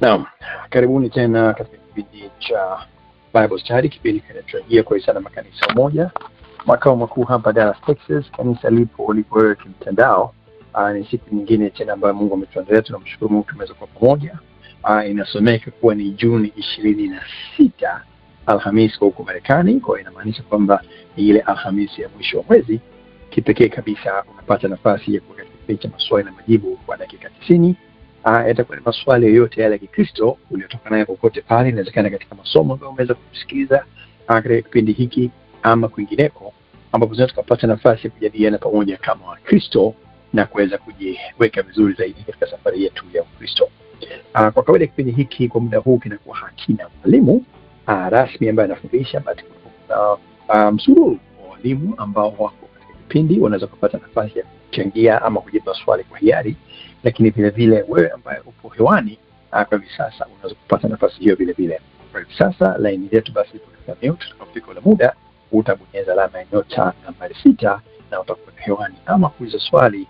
Naam, karibuni tena katika kipindi cha Bible Study, kipindi kinachojia kwa Isana Makanisa Moja, makao makuu hapa Dallas, Texas. Kanisa lipo wewe kimtandao. Ni siku nyingine tena ambayo Mungu ametuandalia, tunamshukuru Mungu tumeweza kuwa pamoja. Inasomeka kuwa ni Juni 26, Alhamisi kwa huko Marekani. Kwa inamaanisha kwamba ni ile Alhamisi ya mwisho wa mwezi. Kipekee kabisa unapata nafasi ya kuweka kipindi cha maswali na majibu kwa dakika 90. Yatakuwa ni maswali yoyote yale ya Kikristo uliotoka nayo kokote pale. Inawezekana katika masomo ambayo umeweza kusikiliza katika kipindi hiki ama kwingineko, ambapo tunaweza kupata nafasi ya kujadiliana pamoja kama Wakristo na kuweza kujiweka vizuri zaidi katika safari yetu ya Ukristo. Kwa kawaida kipindi hiki kwa muda huu kinakuwa hakina mwalimu rasmi ambaye anafundisha, bali kuna msururu wa walimu ambao wako katika kipindi, wanaweza kupata nafasi ya kuchangia ama kujibu swali kwa hiari. Lakini vile vile wewe ambaye upo hewani kwa hivi sasa unaweza kupata nafasi hiyo vile vile. Kwa hivi sasa line yetu basi ipo katika mute. Tutakapofika ule muda utabonyeza alama ya nyota nambari 6 na utakuwa hewani ama kuuliza swali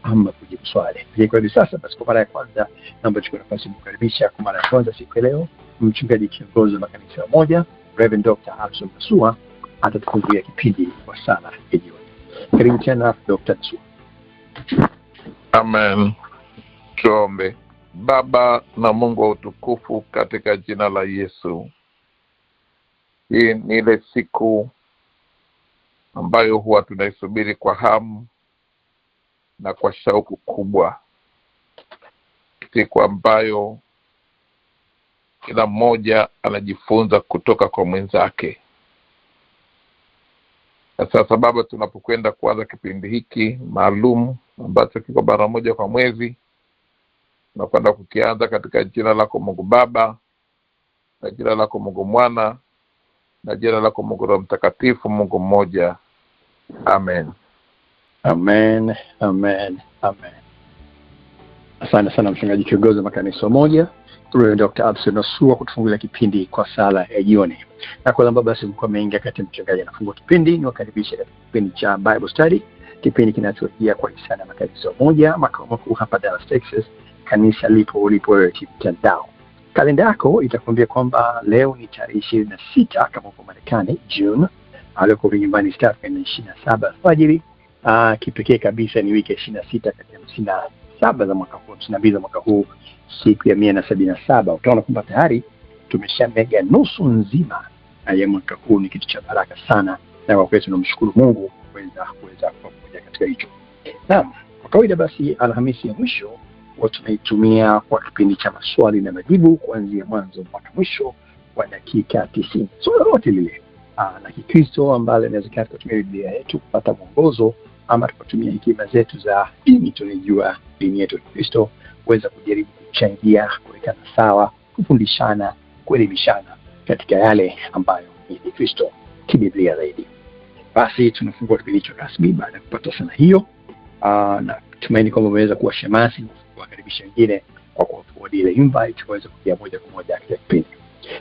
ama kujibu swali. Kwa hivi sasa basi, kwa mara ya kwanza naomba chukua nafasi kukaribisha kwa mara ya kwanza siku ya leo mchungaji kiongozi wa Makanisa Moja, Reverend Dr. Abson Nasua, atatufungulia kipindi kwa sala ya jioni. Karibu tena Dr. Nasua. Amen. Tuombe. Baba na Mungu wa utukufu, katika jina la Yesu, hii ni ile siku ambayo huwa tunaisubiri kwa hamu na kwa shauku kubwa, siku ambayo kila mmoja anajifunza kutoka kwa mwenzake. Na sasa Baba, tunapokwenda kuanza kipindi hiki maalum ambacho kiko mara moja kwa mwezi, tunakwenda kukianza katika jina lako Mungu Baba, na jina lako Mungu Mwana, na jina lako Mungu Roho Mtakatifu, Mungu mmoja. Amen. Amen, amen, amen. Asante sana mchungaji kiongozi wa Makanisa Moja, Dr. Abson Nasua, kutufungulia kipindi kwa sala ya jioni. Na kwa sababu basi mko mengi kati mchungaji anafungua kipindi, niwakaribisha katika kipindi cha Bible Study, kipindi kinachojia kwa Isana Makanisa Moja, makao makuu hapa Dallas, Texas. Kanisa lipo wewe kimtandao. Kalenda yako itakwambia kwamba leo ni tarehe 26 kama uko Marekani, June, aliyoko nyumbani staff ni 27 alfajiri. Kipekee kabisa ni wiki 26 kati ya 57 za mwaka huu, 52 za mwaka huu, siku ya 177. Utaona kwamba tayari tumeshamega nusu nzima ya mwaka huu. Ni kitu cha baraka sana, na kwa kweli tunamshukuru Mungu kuweza kwa pamoja katika hicho. Naam, kwa kawaida basi Alhamisi ya mwisho watu tunaitumia kwa kipindi cha maswali na majibu kuanzia mwanzo mpaka mwisho kwa dakika 90. Swali lolote lile na Kikristo ambalo inawezekana tutumie Biblia yetu kupata mwongozo, ama tukatumia hekima zetu za dini, tunajua dini yetu ya Kristo, kuweza kujaribu kuchangia, kuwekana sawa, kufundishana, kuelimishana katika yale ambayo ni Kristo kibiblia zaidi. Basi tunafungua kipindi cha rasmi baada ya kupata sana hiyo, na tumaini kwamba umeweza kuwa shemasi kuwakaribisha wengine kwa kuforward ile invite kuweza kuja moja kwa moja katika kipindi.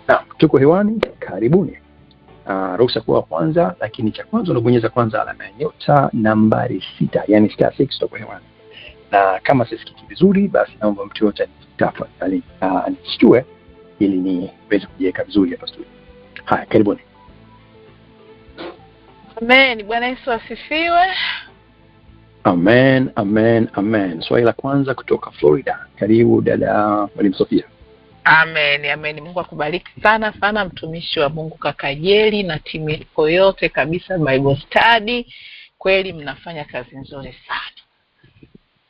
Na tuko hewani, karibuni. Ruhusa kuwa kwanza, lakini cha kwanza unabonyeza kwanza alama ya nyota nambari 6, yani *6, tuko hewani. Na kama sisikiki vizuri, basi naomba mtu yote tafadhali nishtue ili niweze kujiweka vizuri hapa studio. Haya, karibuni. Amen. Bwana Yesu asifiwe. Amen, amen, amen. Swali la kwanza kutoka Florida. Karibu dada Mwalimu Sofia. Amen, amen. Mungu akubariki sana sana mtumishi wa Mungu kaka Jeli na timu yako yote kabisa Bible Study. Kweli mnafanya kazi nzuri sana.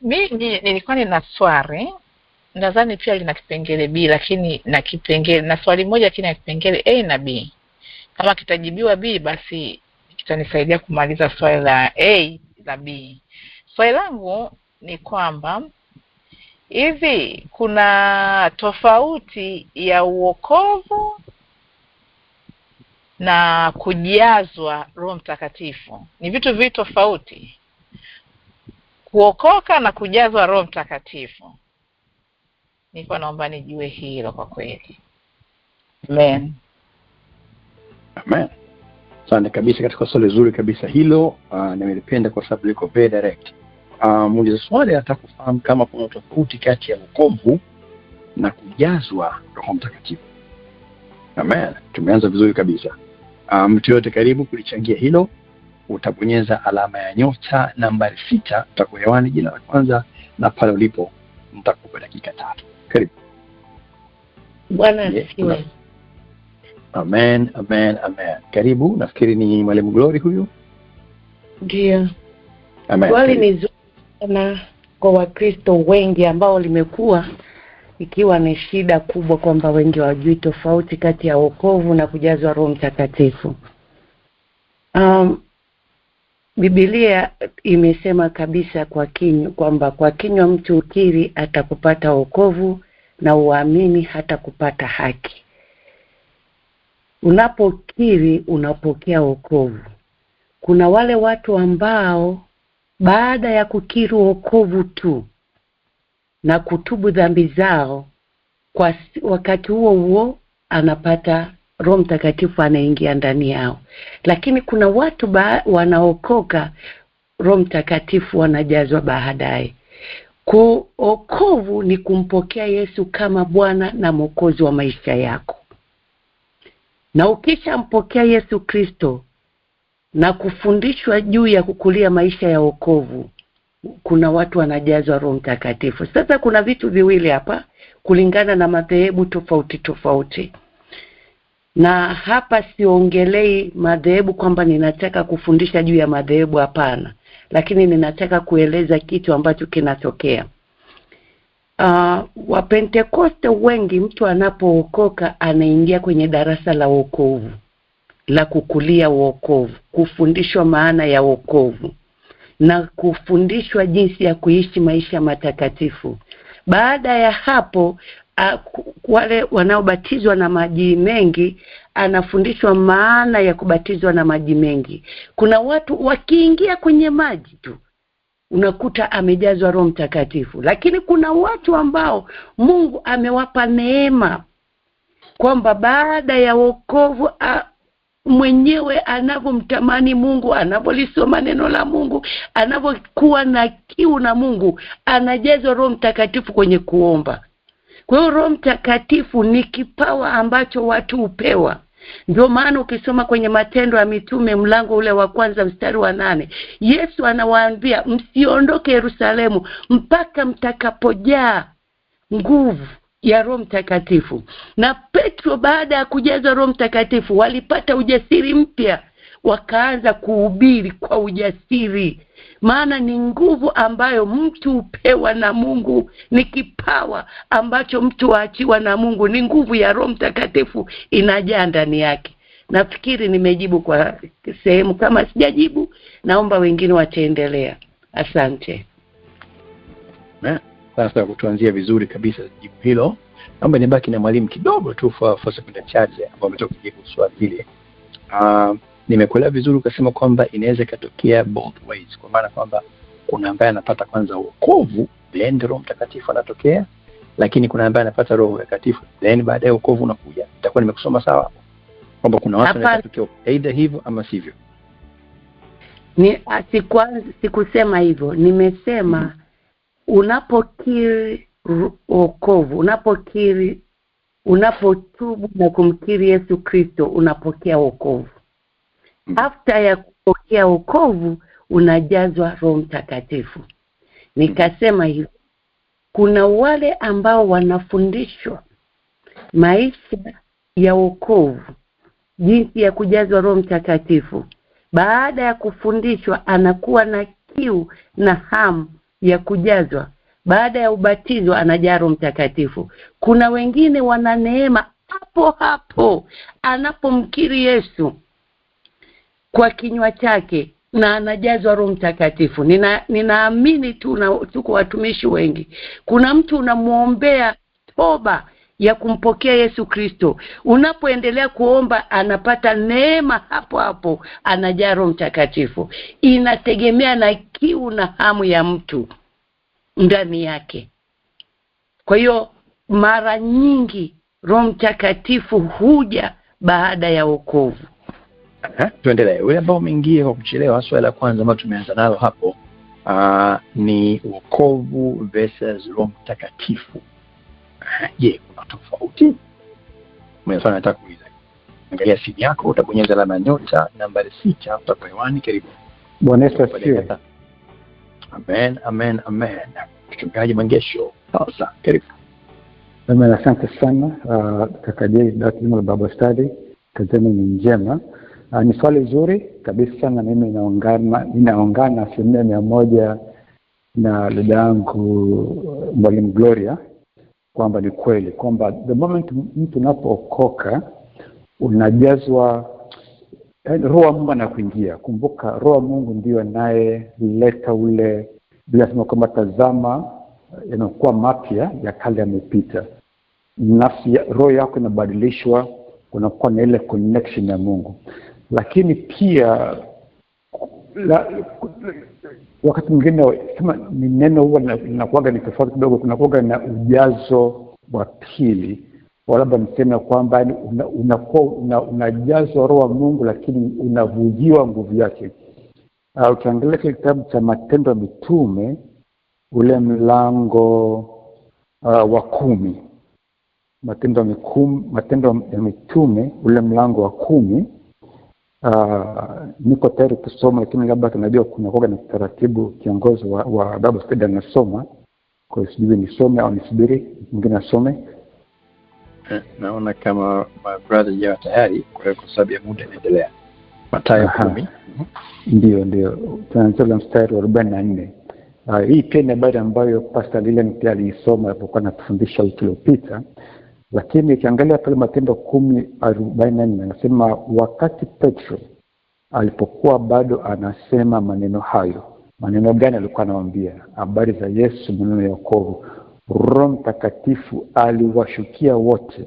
Mimi nilikuwa nina swali, nadhani pia lina kipengele B, lakini na swali moja kina kipengele A na B. Kama kitajibiwa B, basi kitanisaidia kumaliza swali la A la B. Swali langu ni kwamba hivi kuna tofauti ya uokovu na kujazwa Roho Mtakatifu? Ni vitu viwili tofauti, kuokoka na kujazwa Roho Mtakatifu. Nilikuwa naomba nijue hilo kwa kweli. Amen. Amen. Asante kabisa katika swali zuri kabisa hilo, na nilipenda kwa sababu liko very direct. Muuliza swali atakufahamu kama kuna tofauti kati ya wokovu na kujazwa Roho Mtakatifu. Amen. Tumeanza vizuri kabisa. Mtu yote karibu kulichangia hilo, utabonyeza alama ya nyota nambari 6, utakuwa hewani jina la kwanza, na pale ulipo nitakupa dakika 3. Karibu. Bwana asifiwe. Amen, amen, amen. Karibu, nafikiri ni Mwalimu Glory huyu. Ndio. Amen. Swali ni zuri sana kwa Wakristo wengi ambao limekuwa ikiwa ni shida kubwa kwamba wengi hawajui tofauti kati ya wokovu na kujazwa Roho Mtakatifu. Biblia imesema kabisa kwa kinywa kwamba kwa kinywa mtu ukiri atakupata wokovu na uamini hata kupata haki. Unapokiri unapokea wokovu. Kuna wale watu ambao baada ya kukiri wokovu tu na kutubu dhambi zao, kwa wakati huo huo anapata Roho Mtakatifu anaingia ndani yao. Lakini kuna watu wanaokoka, Roho Mtakatifu wanajazwa baadaye. Wokovu ni kumpokea Yesu kama Bwana na Mwokozi wa maisha yako. Na ukishampokea Yesu Kristo na kufundishwa juu ya kukulia maisha ya wokovu, kuna watu wanajazwa Roho Mtakatifu. Sasa kuna vitu viwili hapa kulingana na madhehebu tofauti tofauti. Na hapa siongelei madhehebu kwamba ninataka kufundisha juu ya madhehebu, hapana. Lakini ninataka kueleza kitu ambacho kinatokea. Wa Pentekoste wengi, mtu anapookoka anaingia kwenye darasa la wokovu, la kukulia wokovu, kufundishwa maana ya wokovu na kufundishwa jinsi ya kuishi maisha matakatifu. Baada ya hapo wale wanaobatizwa na maji mengi anafundishwa maana ya kubatizwa na maji mengi. Kuna watu wakiingia kwenye maji tu unakuta amejazwa Roho Mtakatifu. Lakini kuna watu ambao Mungu amewapa neema kwamba baada ya wokovu mwenyewe anavyomtamani Mungu, anavyolisoma neno la Mungu, anavyokuwa na kiu na Mungu, anajazwa Roho Mtakatifu kwenye kuomba. Kwa hiyo Roho Mtakatifu ni kipawa ambacho watu hupewa. Ndio maana ukisoma kwenye Matendo ya Mitume mlango ule wa 1 mstari wa 8, Yesu anawaambia msiondoke Yerusalemu mpaka mtakapojaa nguvu ya Roho Mtakatifu. Na Petro baada ya kujaza Roho Mtakatifu walipata ujasiri mpya, wakaanza kuhubiri kwa ujasiri. Maana ni nguvu ambayo mtu hupewa na Mungu, ni kipawa ambacho mtu waachiwa na Mungu, ni nguvu ya Roho Mtakatifu inajaa ndani yake. Nafikiri nimejibu kwa sehemu. Kama sijajibu, naomba wengine wataendelea. Asante. Sasa kutuanzia vizuri kabisa jibu hilo, naomba nibaki na mwalimu kidogo tu for sekunde chache ambao ametoka kujibu swali hili. Nimekuelewa vizuri ukasema kwamba inaweza katokea both ways, kwa maana kwamba kuna ambaye anapata kwanza wokovu then Roho Mtakatifu anatokea, lakini kuna ambaye anapata Roho Mtakatifu then baadaye wokovu unakuja. Itakuwa nimekusoma sawa hapo kwamba kuna watu wanatokea either hivyo ama sivyo? Sikusema hivyo. Nimesema unapokiri wokovu, unapotubu na kumkiri Yesu Kristo, unapokea wokovu. After ya kupokea wokovu unajazwa Roho Mtakatifu. Nikasema hivi, kuna wale ambao wanafundishwa maisha ya wokovu, jinsi ya kujazwa Roho Mtakatifu. Baada ya kufundishwa anakuwa na kiu na hamu ya kujazwa. Baada ya ubatizo anajaa Roho Mtakatifu. Kuna wengine wana neema hapo hapo anapomkiri Yesu kwa kinywa chake na anajazwa Roho Mtakatifu. Ninaamini tuko watumishi wengi. Kuna mtu unamuombea toba ya kumpokea Yesu Kristo. Unapoendelea kuomba anapata neema hapo hapo, anajaa Roho Mtakatifu. Inategemea na kiu na hamu ya mtu ndani yake. Kwa hiyo mara nyingi Roho Mtakatifu huja baada ya wokovu. Tuendelee. Wewe ambao umeingia kwa kuchelewa, swali la kwanza ambalo tumeanza nalo hapo ni wokovu versus Roho Mtakatifu. Je, kuna tofauti? Umefanya nataka kuuliza. Angalia simu yako, utabonyeza alama nyota nambari 6 hapo hewani. Karibu. Bwana Yesu asifiwe. Amen, amen, amen. Mchungaji Mangesho, sasa karibu. Amen, asante sana kaka Jay, daktari wa Bible Study. Kazi ni njema. Ni swali zuri kabisa sana. Mimi ninaungana 100% na dada yangu Mwalimu Gloria kwamba ni kweli kwamba the moment mtu unapookoka unajazwa Roho wa Mungu anakuingia. Kumbuka Roho wa Mungu ndio anayeleta ule, bila sema kwamba tazama yanakuwa mapya, ya kale yamepita. Nafsi roho yako inabadilishwa, kunakuwa na ile connection na Mungu. Lakini pia wakati mwingine kama ni neno huwa linakuwa ni tofauti kidogo, kunakuwa na ujazo wa pili, labda niseme kwamba unakuwa unajazwa Roho wa Mungu lakini unavujiwa nguvu yake. Ukiangalia kitabu cha Matendo ya Mitume ule mlango wa 10, Matendo ya Mitume ule mlango wa 10, niko tayari kusoma, lakini labda tunajua kuna kwa na taratibu kiongozi wa Bible Study anasoma, kwa hiyo sijui nisome au nisubiri mwingine asome. Naona kama my brother yeye tayari, kwa sababu ya muda inaendelea. Mathayo 10. Ndio tunaanza mstari wa 44. Hii pia ni habari ambayo Pastor Lilian pia alisoma alipokuwa anatufundisha wiki iliyopita. Lakini ukiangalia pale Matendo 10:44 anasema wakati Petro alipokuwa bado anasema maneno hayo. Maneno gani alikuwa anawaambia? Habari za Yesu, maneno ya wokovu. Roho Mtakatifu aliwashukia wote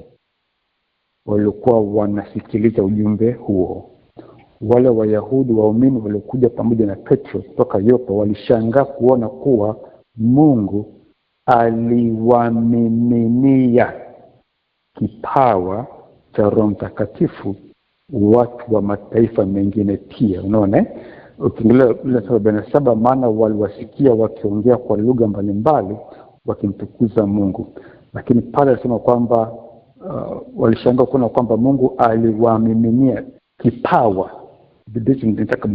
walikuwa wanasikiliza ujumbe huo. Wale Wayahudi waumini waliokuja pamoja na Petro kutoka Yopa walishangaa kuona kuwa Mungu aliwamiminia kipawa cha Roho Mtakatifu watu wa mataifa mengine pia. Unaona? Ukiangalia ile 77, maana waliwasikia wakiongea kwa lugha mbalimbali wakimtukuza Mungu. Lakini pale anasema kwamba walishangaa kuona kwamba Mungu aliwamiminia kipawa. Bidii nitaka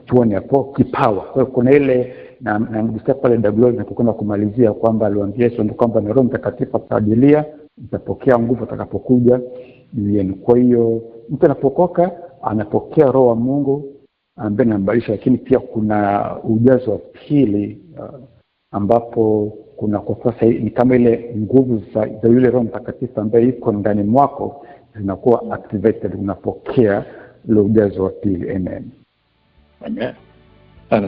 tuone hapo kipawa. Kwa hiyo kuna ile na mgusia pale Daglori napokwenda kumalizia kwamba aliwaambia Yesu ndio kwamba na Roho Mtakatifu ataajilia, mtapokea nguvu atakapokuja yenu. Kwa hiyo mtu anapokoka anapokea Roho wa Mungu ambaye anambadilisha, lakini pia kuna ujazo wa pili ambapo kuna kwa sasa ni kama ile nguvu za yule Roho Mtakatifu ambaye iko ndani mwako zinakuwa activated, unapokea ile ujazo wa pili. Amen. Amen.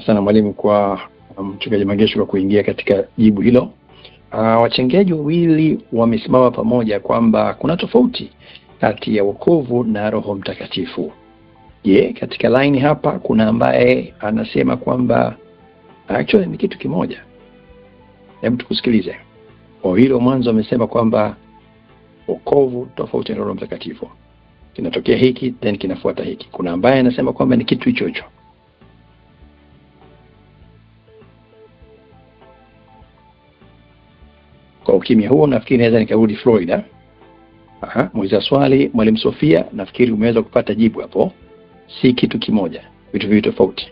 Sana mwalimu kwa mchungaji Mangesho kwa kuingia katika jibu hilo. Wachangiaji wawili wamesimama pamoja kwamba kuna tofauti kati ya wokovu na Roho Mtakatifu. Je, katika line hapa kuna ambaye anasema kwamba actually ni kitu kimoja? Hebu tukusikilize. Kwa hilo mwanzo amesema kwamba wokovu tofauti na Roho Mtakatifu. Kinatokea hiki then kinafuata hiki. Kuna ambaye anasema kwamba ni kitu hicho hicho. Kwa ukimya huo nafikiri naweza nikarudi Florida. Muuliza swali Mwalimu Sofia, nafikiri umeweza kupata jibu hapo. Si kitu kimoja, vitu viwili tofauti.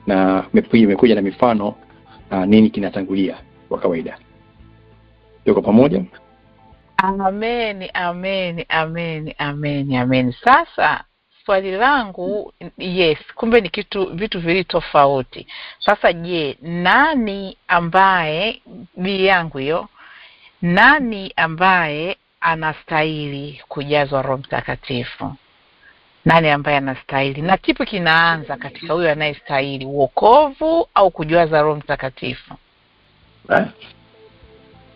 Na imekuja na mifano nini kinatangulia kwa kawaida. Tuko pamoja? Amen, amen, amen, amen, amen. Sasa swali langu, yes, kumbe ni vitu viwili tofauti. Sasa je, nani ambaye yangu hiyo, nani ambaye anastahili kujazwa Roho Mtakatifu? Nani ambaye anastahili? Na kipi kinaanza katika huyo anayestahili, wokovu au kujaza Roho Mtakatifu?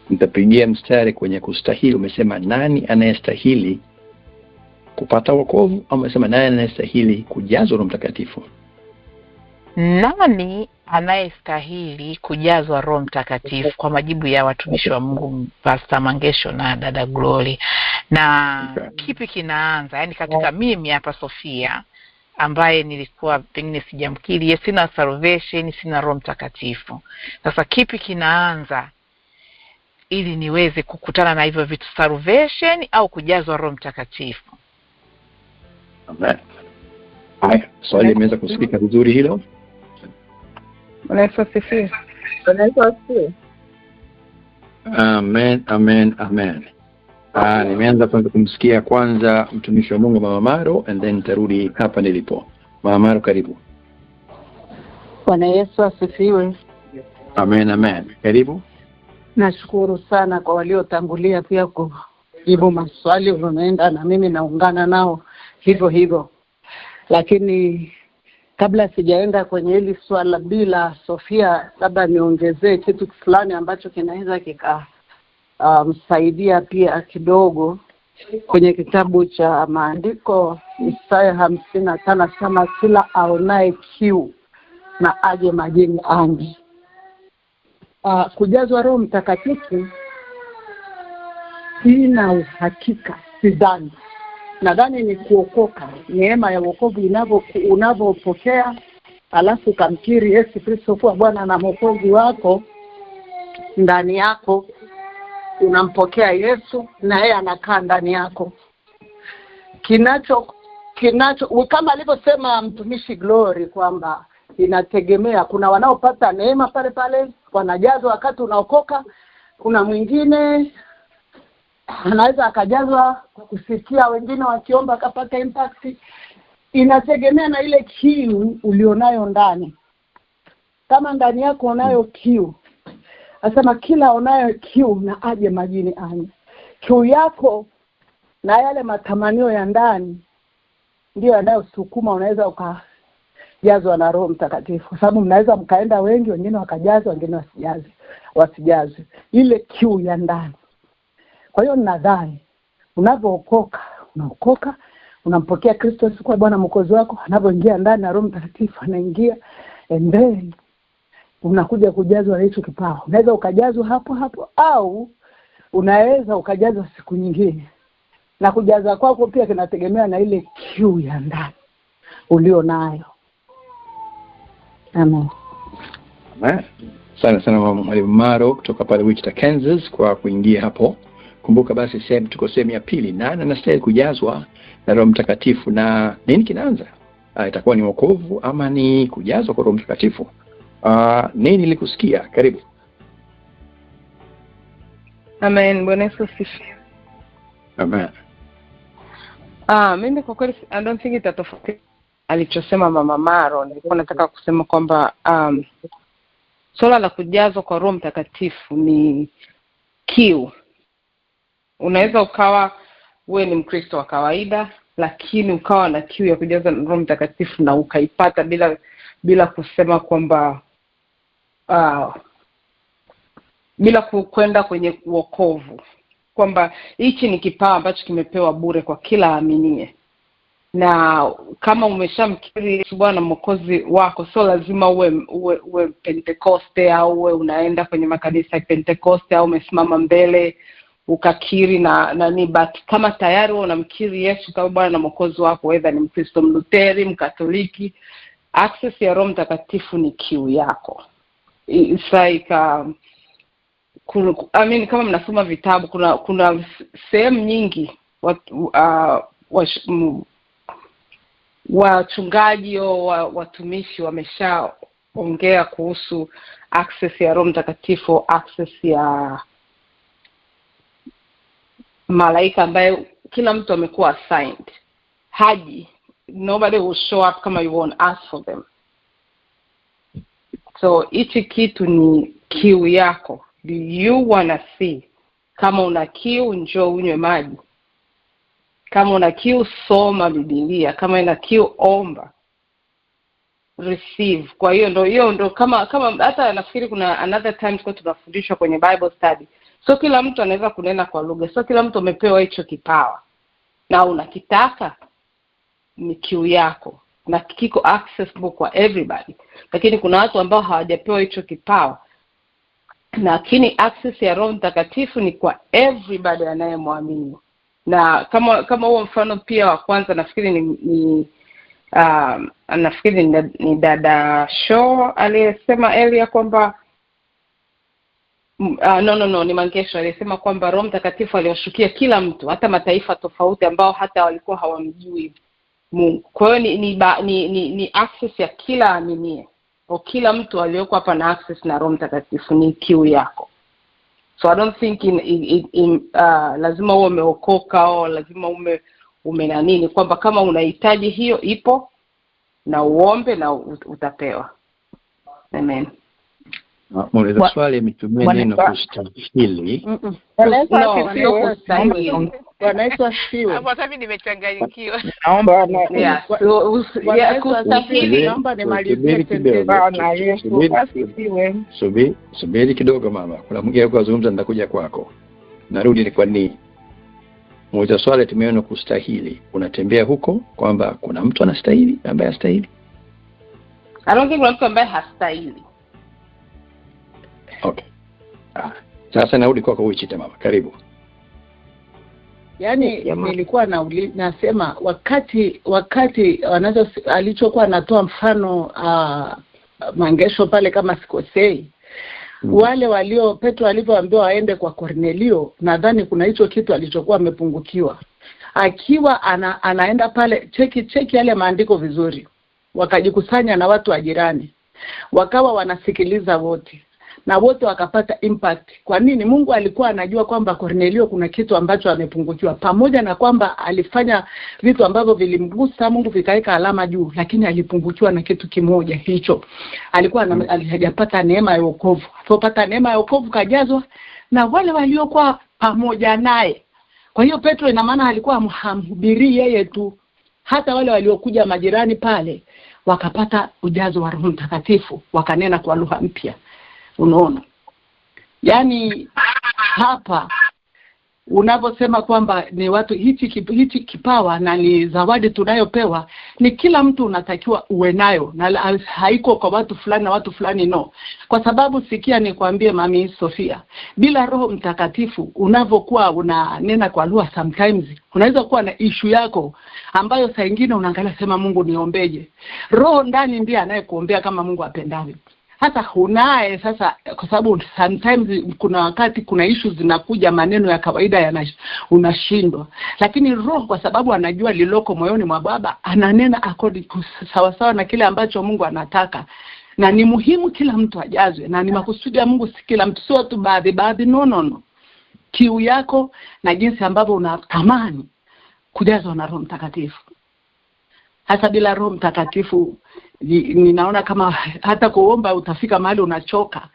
Nitapigia mstari kwenye kustahili. Umesema nani anayestahili kupata wokovu au umesema nani anayestahili kujazwa Roho Mtakatifu? Nani anayestahili kujazwa Roho Mtakatifu, kwa majibu ya watumishi wa Mungu Pastor Mangesho na dada Glory. Na kipi kinaanza? Yaani katika mimi hapa Sofia ambaye nilikuwa pengine sijamkiri, sina salvation, sina Roho Mtakatifu. Sasa kipi kinaanza ili niweze kukutana na hivyo vitu, salvation au kujazwa Roho Mtakatifu? Amen. Haya, swali limeweza kusikika vizuri hilo. Bwana Yesu asifiwe. Amen, amen, amen. Nimeanza kwanza kumsikia kwanza mtumishi wa Mungu Mama Maro, and then tarudi hapa nilipo. Mama Maro, karibu. Bwana Yesu asifiwe. Amen, amen. Karibu. Nashukuru sana kwa waliotangulia pia kujibu maswali unaenda, na mimi naungana nao hivyo hivyo. Lakini kabla sijaenda kwenye hili swala bila Sofia, labda niongezee kitu fulani ambacho kinaweza msaidia pia kidogo. Kwenye kitabu cha Maandiko Isaya 55 kama kila aonaye kiu na aje majini anywe. Kujazwa Roho Mtakatifu sina uhakika, sidhani. Nadhani ni kuokoka, neema ya wokovu unavyopokea, alafu ukamkiri Yesu Kristo kuwa Bwana na Mwokozi wako, ndani yako unampokea Yesu na yeye anakaa ndani yako. Kinacho kama alivyosema mtumishi Glory kwamba inategemea, kuna wanaopata neema pale pale wanajazwa wakati unaokoka, kuna mwingine anaweza akajazwa kwa kusikia wengine wakiomba akapata impact. Inategemea na ile kiu ulionayo ndani. Kama ndani yako unayo kiu, asema kila unayo kiu na aje majini anywe. Kiu yako na yale matamanio ya ndani ndio yanayosukuma unaweza ukajazwa na Roho Mtakatifu. Kwa sababu mnaweza mkaenda wengi, wengine wakajazwa, wengine wasijazwe. Ile kiu ya ndani. Kwa hiyo nadhani unaokoka, unampokea Kristo kwa Bwana Mwokozi wako, anapoingia ndani na Roho Mtakatifu anaingia, and then unakuja kujazwa na hicho kipawa. Unaweza ukajazwa hapo hapo au unaweza ukajazwa siku nyingine. Na kujaza kwako pia kinategemea na ile kiu ya ndani ulio nayo. Amen. Amen. Sana Mwalimu Maro kutoka pale Wichita, Kansas kwa kuingia hapo. Kumbuka basi tuko sehemu ya pili, nani anastahili kujazwa na Roho Mtakatifu na nini kinaanza? Itakuwa ni wokovu ama ni kujazwa kwa Roho Mtakatifu? Nini nilikusikia? Karibu. Amen. Bwana Yesu asifiwe. Amen. Mimi kwa kweli I don't think itatofauti alichosema Mama Maro. Nilikuwa nataka kusema kwamba swala la kujazwa kwa Roho Mtakatifu ni kiu. Unaweza ukawa wewe ni Mkristo wa kawaida, lakini ukawa na kiu ya kujazwa na Roho Mtakatifu na ukaipata bila kusema kwamba bila kwenda kwenye wokovu, kwamba hichi ni kipawa ambacho kimepewa bure kwa kila aaminie. Na kama umeshamkiri Yesu Bwana Mwokozi wako, sio lazima uwe Pentekoste au uwe unaenda kwenye makanisa ya Pentekoste au umesimama mbele ukakiri na nani, but kama tayari wewe unamkiri Yesu kama Bwana na Mwokozi wako, whether ni Mkristo Mluteri, Mkatoliki, access ya Roho Mtakatifu ni kiu yako. Kama mnasoma vitabu, kuna sehemu nyingi wachungaji au watumishi wameshaongea kuhusu access ya Roho Mtakatifu, access ya malaika ambaye kila mtu amekuwa assigned. Haji, nobody will show up kama you won't ask for them. So hichi kitu ni kiu yako. Do you wanna see? Kama una kiu, njoo unywe maji. Kama una kiu, soma Biblia. Kama una kiu, omba. Receive. Kwa hiyo ndo kama hata nafikiri kuna another time kwa tunafundishwa kwenye Bible study. So kila mtu anaweza kunena kwa lugha. So kila mtu amepewa hicho kipawa. Na unakitaka, ni kiu yako. Na kiko accessible kwa everybody. Lakini kuna watu ambao hawajapewa hicho kipawa. Lakini access ya Roho Mtakatifu ni kwa everybody anayemwamini. Na kama huo mfano pia wa kwanza nafikiri ni dada Shaw aliyesema earlier kwamba No, ni Mangesho alisema kwamba Roho Mtakatifu aliwashukia kila mtu, hata mataifa tofauti ambao hata walikuwa hawamjui Mungu. Kwa hiyo ni access ya kila aminie. Au kila mtu aliyoko hapa na access na Roho Mtakatifu, ni kiu yako. So I don't think lazima uwe umeokoka au lazima ume na nini, kwamba kama unahitaji hiyo ipo na uombe na utapewa. Amen. Muuliza swali ametumia neno kustahili. Bwana asifiwe. Hapo hata mimi nimechanganyikiwa. Naomba naomba nimalizie subiri kidogo mama. Kuna mwingine yuko azungumza, nitakuja kwako. Narudi ni kwa nini? Muuliza swali tumia neno kustahili. Unatembea huko kwamba kuna mtu anastahili ambaye hastahili? I don't think kuna mtu ambaye hastahili. Okay. Sasa narudi kwako Wichita mama. Karibu. Yaani nilikuwa nasema wakati alichokuwa anatoa mfano Mangesho pale kama sikosei, wale Petro alivyoambiwa waende kwa Kornelio, nadhani kuna hicho kitu alichokuwa amepungukiwa. Akiwa anaenda pale, cheki yale maandiko vizuri. Wakajikusanya na watu wa jirani. Wakawa wanasikiliza wote. Na wote wakapata impact. Kwa nini? Mungu alikuwa anajua kwamba Kornelio kuna kitu ambacho amepungukiwa. Pamoja na kwamba alifanya vitu ambavyo vilimgusa Mungu, vikaweka alama juu, lakini alipungukiwa na kitu kimoja hicho. Alikuwa hajapata neema ya wokovu. Alipopata neema ya wokovu kajazwa na wale waliokuwa pamoja naye. Kwa hiyo Petro ina maana alikuwa hamhubiri yeye tu. Hata wale waliokuja majirani pale wakapata ujazo wa Roho Mtakatifu, wakanena kwa lugha mpya. Unaona? Yaani hapa unaposema kwamba ni watu hichi kipawa na ni zawadi tunayopewa, ni kila mtu unatakiwa uwe nayo, na haiko kwa watu fulani na watu fulani, no. Kwa sababu sikia nikwambie Mami Sofia, bila Roho Mtakatifu unavokuwa unanena kwa lugha, sometimes unaweza kuwa na issue yako ambayo saa nyingine unaangalia sema Mungu niombeje. Roho ndani ndiye anayekuombea kama Mungu apendavyo. Hata hunaye sasa, kwa sababu sometimes kuna wakati kuna issues zinakuja, maneno ya kawaida unashindwa, lakini Roho kwa sababu anajua liloko moyoni mwa Baba, ananena according sawa na kile ambacho Mungu anataka. Na ni muhimu kila mtu ajazwe, na ni makusudi ya Mungu, si kila mtu, sio tu baadhi. No. Kiu yako na jinsi ambavyo unatamani kujazwa na Roho Mtakatifu. Hasa bila Roho Mtakatifu ninaona kama hata kuomba utafika mahali unachoka.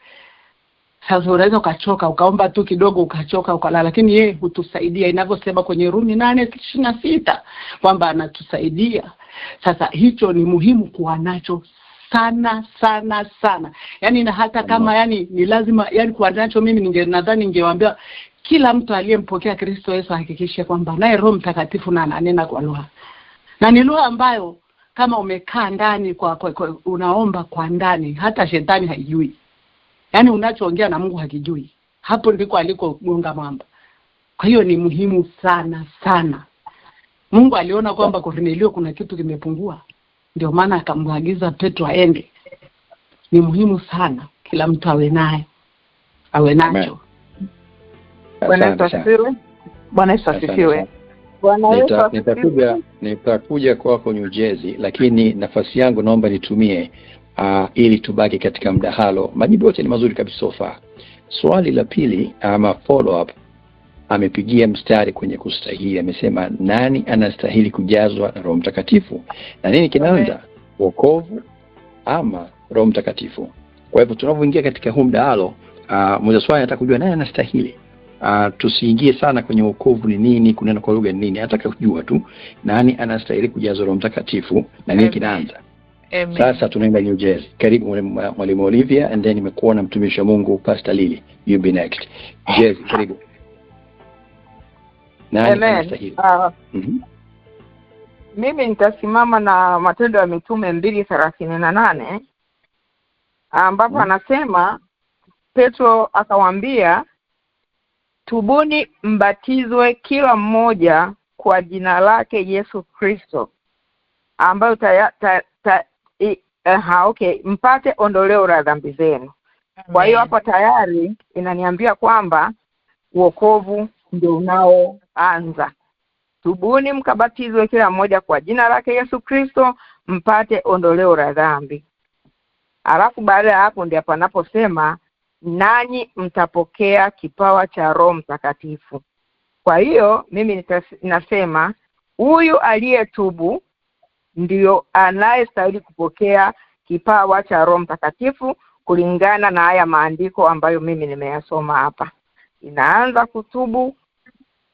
Sasa unaweza ukachoka, ukaomba tu kidogo ukachoka ukalala, lakini yeye hutusaidia, inavyosema kwenye Rumi 8:26 kwamba anatusaidia. Sasa hicho ni muhimu kuwa nacho sana. Yaani na hata kama yani ni lazima yani kuwa nacho, mimi nadhani ningewaambia kila mtu aliyempokea Kristo Yesu hakikishe kwamba naye Roho Mtakatifu na ananena kwa lugha. Na ni lugha ambayo kama umekaa ndani kwa unaomba kwa ndani, hata shetani haijui. Yaani unachoongea na Mungu hakijui. Hapo ndiko alikogonga mwamba. Kwa hiyo ni muhimu sana. Mungu aliona kwamba Kornelio kuna kitu kimepungua, ndio maana akamwagiza Petro aende. Ni muhimu sana kila mtu awe nacho. Bwana Yesu asifiwe. Bwana Yesu asifiwe. Nitakuja kwako New Jersey, lakini nafasi yangu naomba nitumie ili tubaki katika mdahalo. Majibu yote ni mazuri kabisa so far. Swali la pili ama follow up, amepigia mstari kwenye kustahili. Amesema nani anastahili kujazwa na Roho Mtakatifu? Na nini kinaanza? Wokovu ama Roho Mtakatifu? Kwa hivyo tunapoingia katika huu mdahalo, mmoja swali nataka kujua nani anastahili. Tusiingie sana kwenye wokovu ni nini, kunena kwa lugha ni nini. Nataka kujua tu nani anastahili kujazwa Roho Mtakatifu na nini kinaanza. Amen. Sasa tunaenda New Jersey. Karibu Mwalimu Olivia, and then nimekuwa na mtumishi wa Mungu Pastor Lily. You be next. Jersey, karibu. Nani anastahili? Mimi nitasimama na Matendo ya Mitume 2:38 ambapo anasema Petro akawaambia, tubuni mbatizwe kila mmoja kwa jina lake Yesu Kristo, ambayo mpate ondoleo la dhambi zenu, Kwa hiyo hapa tayari inaniambia kwamba wokovu ndio unaoanza. Tubuni mkabatizwe kila mmoja kwa jina lake Yesu Kristo mpate ondoleo la dhambi. Alafu baada ya hapo ndio panaposema nanyi mtapokea kipawa cha Roho Mtakatifu. Kwa hiyo mimi nasema huyu aliyetubu ndio anayestahili kupokea kipawa cha Roho Mtakatifu kulingana na haya maandiko ambayo mimi nimeyasoma hapa. Inaanza kutubu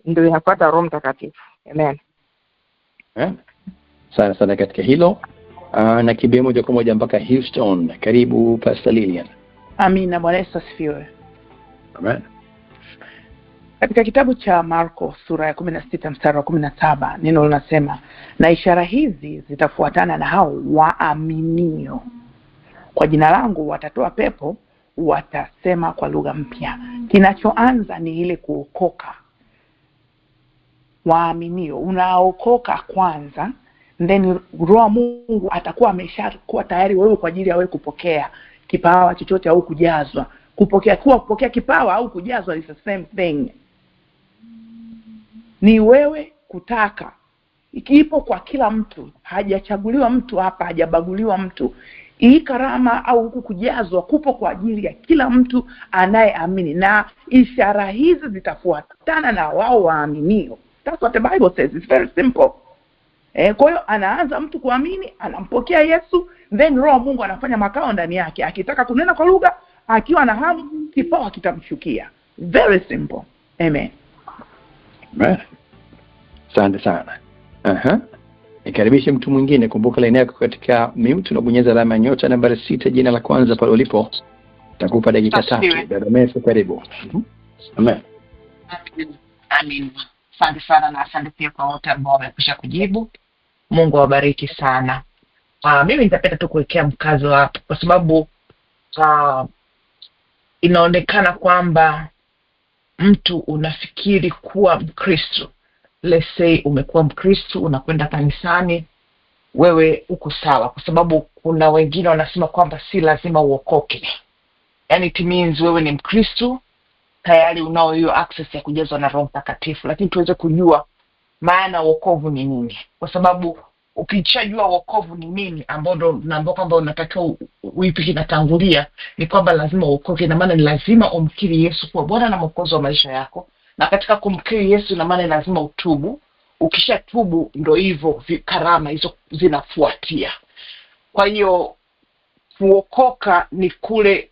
ndio inapata Roho Mtakatifu. Amen. Sana katika hilo. Na kibia moja kwa moja mpaka Houston. Karibu Pastor Lilian. Amina, Bwana Yesu asifiwe. Amen. Katika kitabu cha Marko sura ya 16 mstari wa 17 neno linasema, na ishara hizi zitafuatana na hao waaminio. Kwa jina langu watatoa pepo, watasema kwa lugha mpya. Kinachoanza ni ile kuokoka. Waaminio, unaokoka kwanza, then Roho Mungu atakuwa ameshakuwa tayari wewe kwa ajili ya wewe kupokea kipawa chochote au kujazwa. Kupokea kipawa au kujazwa is the same thing. Ni wewe kutaka. Ikipo kwa kila mtu, hajachaguliwa mtu hapa, hajabaguliwa mtu. Hii karama au huku kujazwa kupo kwa ajili ya kila mtu anayeamini, na ishara hizi zitafuatana na wao waaminio. That's what the Bible says. It's very simple. Kwa hiyo anaanza mtu kuamini, anampokea Yesu, then Roho Mungu anafanya makao ndani yake. Akitaka kunena kwa lugha, akiwa na hamu, kipawa kitamshukia. Very simple. Amen. Amen. Asante sana. Nikaribishe mtu mwingine. Kumbuka line yako katika mute, unabonyeza alama ya nyota nambari 6 jina la kwanza pale ulipo. Takupa dakika 3. Dada Mesa, karibu. Amen. Amen. Asante sana na asante pia kwa wote ambao wamekwisha kujibu. Mungu awabariki sana. Mimi nitapenda tu kuwekea mkazo hapo kwa sababu inaonekana kwamba mtu unafikiri kuwa Mkristo. Let's say umekuwa Mkristo, unakwenda kanisani, wewe uko sawa, kwa sababu kuna wengine wanasema kwamba si lazima uokoke. Yani it means wewe ni Mkristo, tayari unao hiyo access ya kujazwa na Roho Mtakatifu. Lakini tuweze kujua maana wokovu ni nini, kwa sababu ukichajua wokovu ni nini, ambao kwamba unatakiwa uipi kinatangulia, ni kwamba lazima uokoke. Na maana ni lazima umkiri Yesu kuwa Bwana na Mwokozi wa maisha yako, na katika kumkiri Yesu na maana lazima utubu. Ukishatubu ndio hivyo karama hizo zinafuatia. Kwa hiyo kuokoka ni kule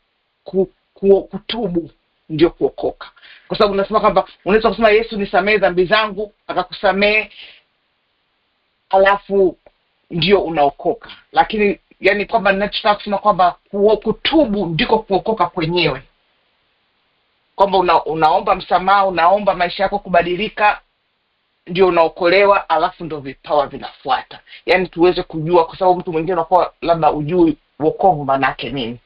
kutubu ndio kuokoka. Kwa sababu unasema kwamba unaweza kusema Yesu nisamehe dhambi zangu, akakusamehe, alafu ndio unaokoka. Lakini yani kwamba ninachotaka kusema kwamba kutubu ndiko kuokoka kwenyewe. Kwamba unaomba msamaha, unaomba maisha yako kubadilika, ndio unaokolewa, alafu ndio vipawa vinafuata. Yani tuweze kujua, kwa sababu mtu mwingine anakuwa labda ujui wokovu maana yake nini.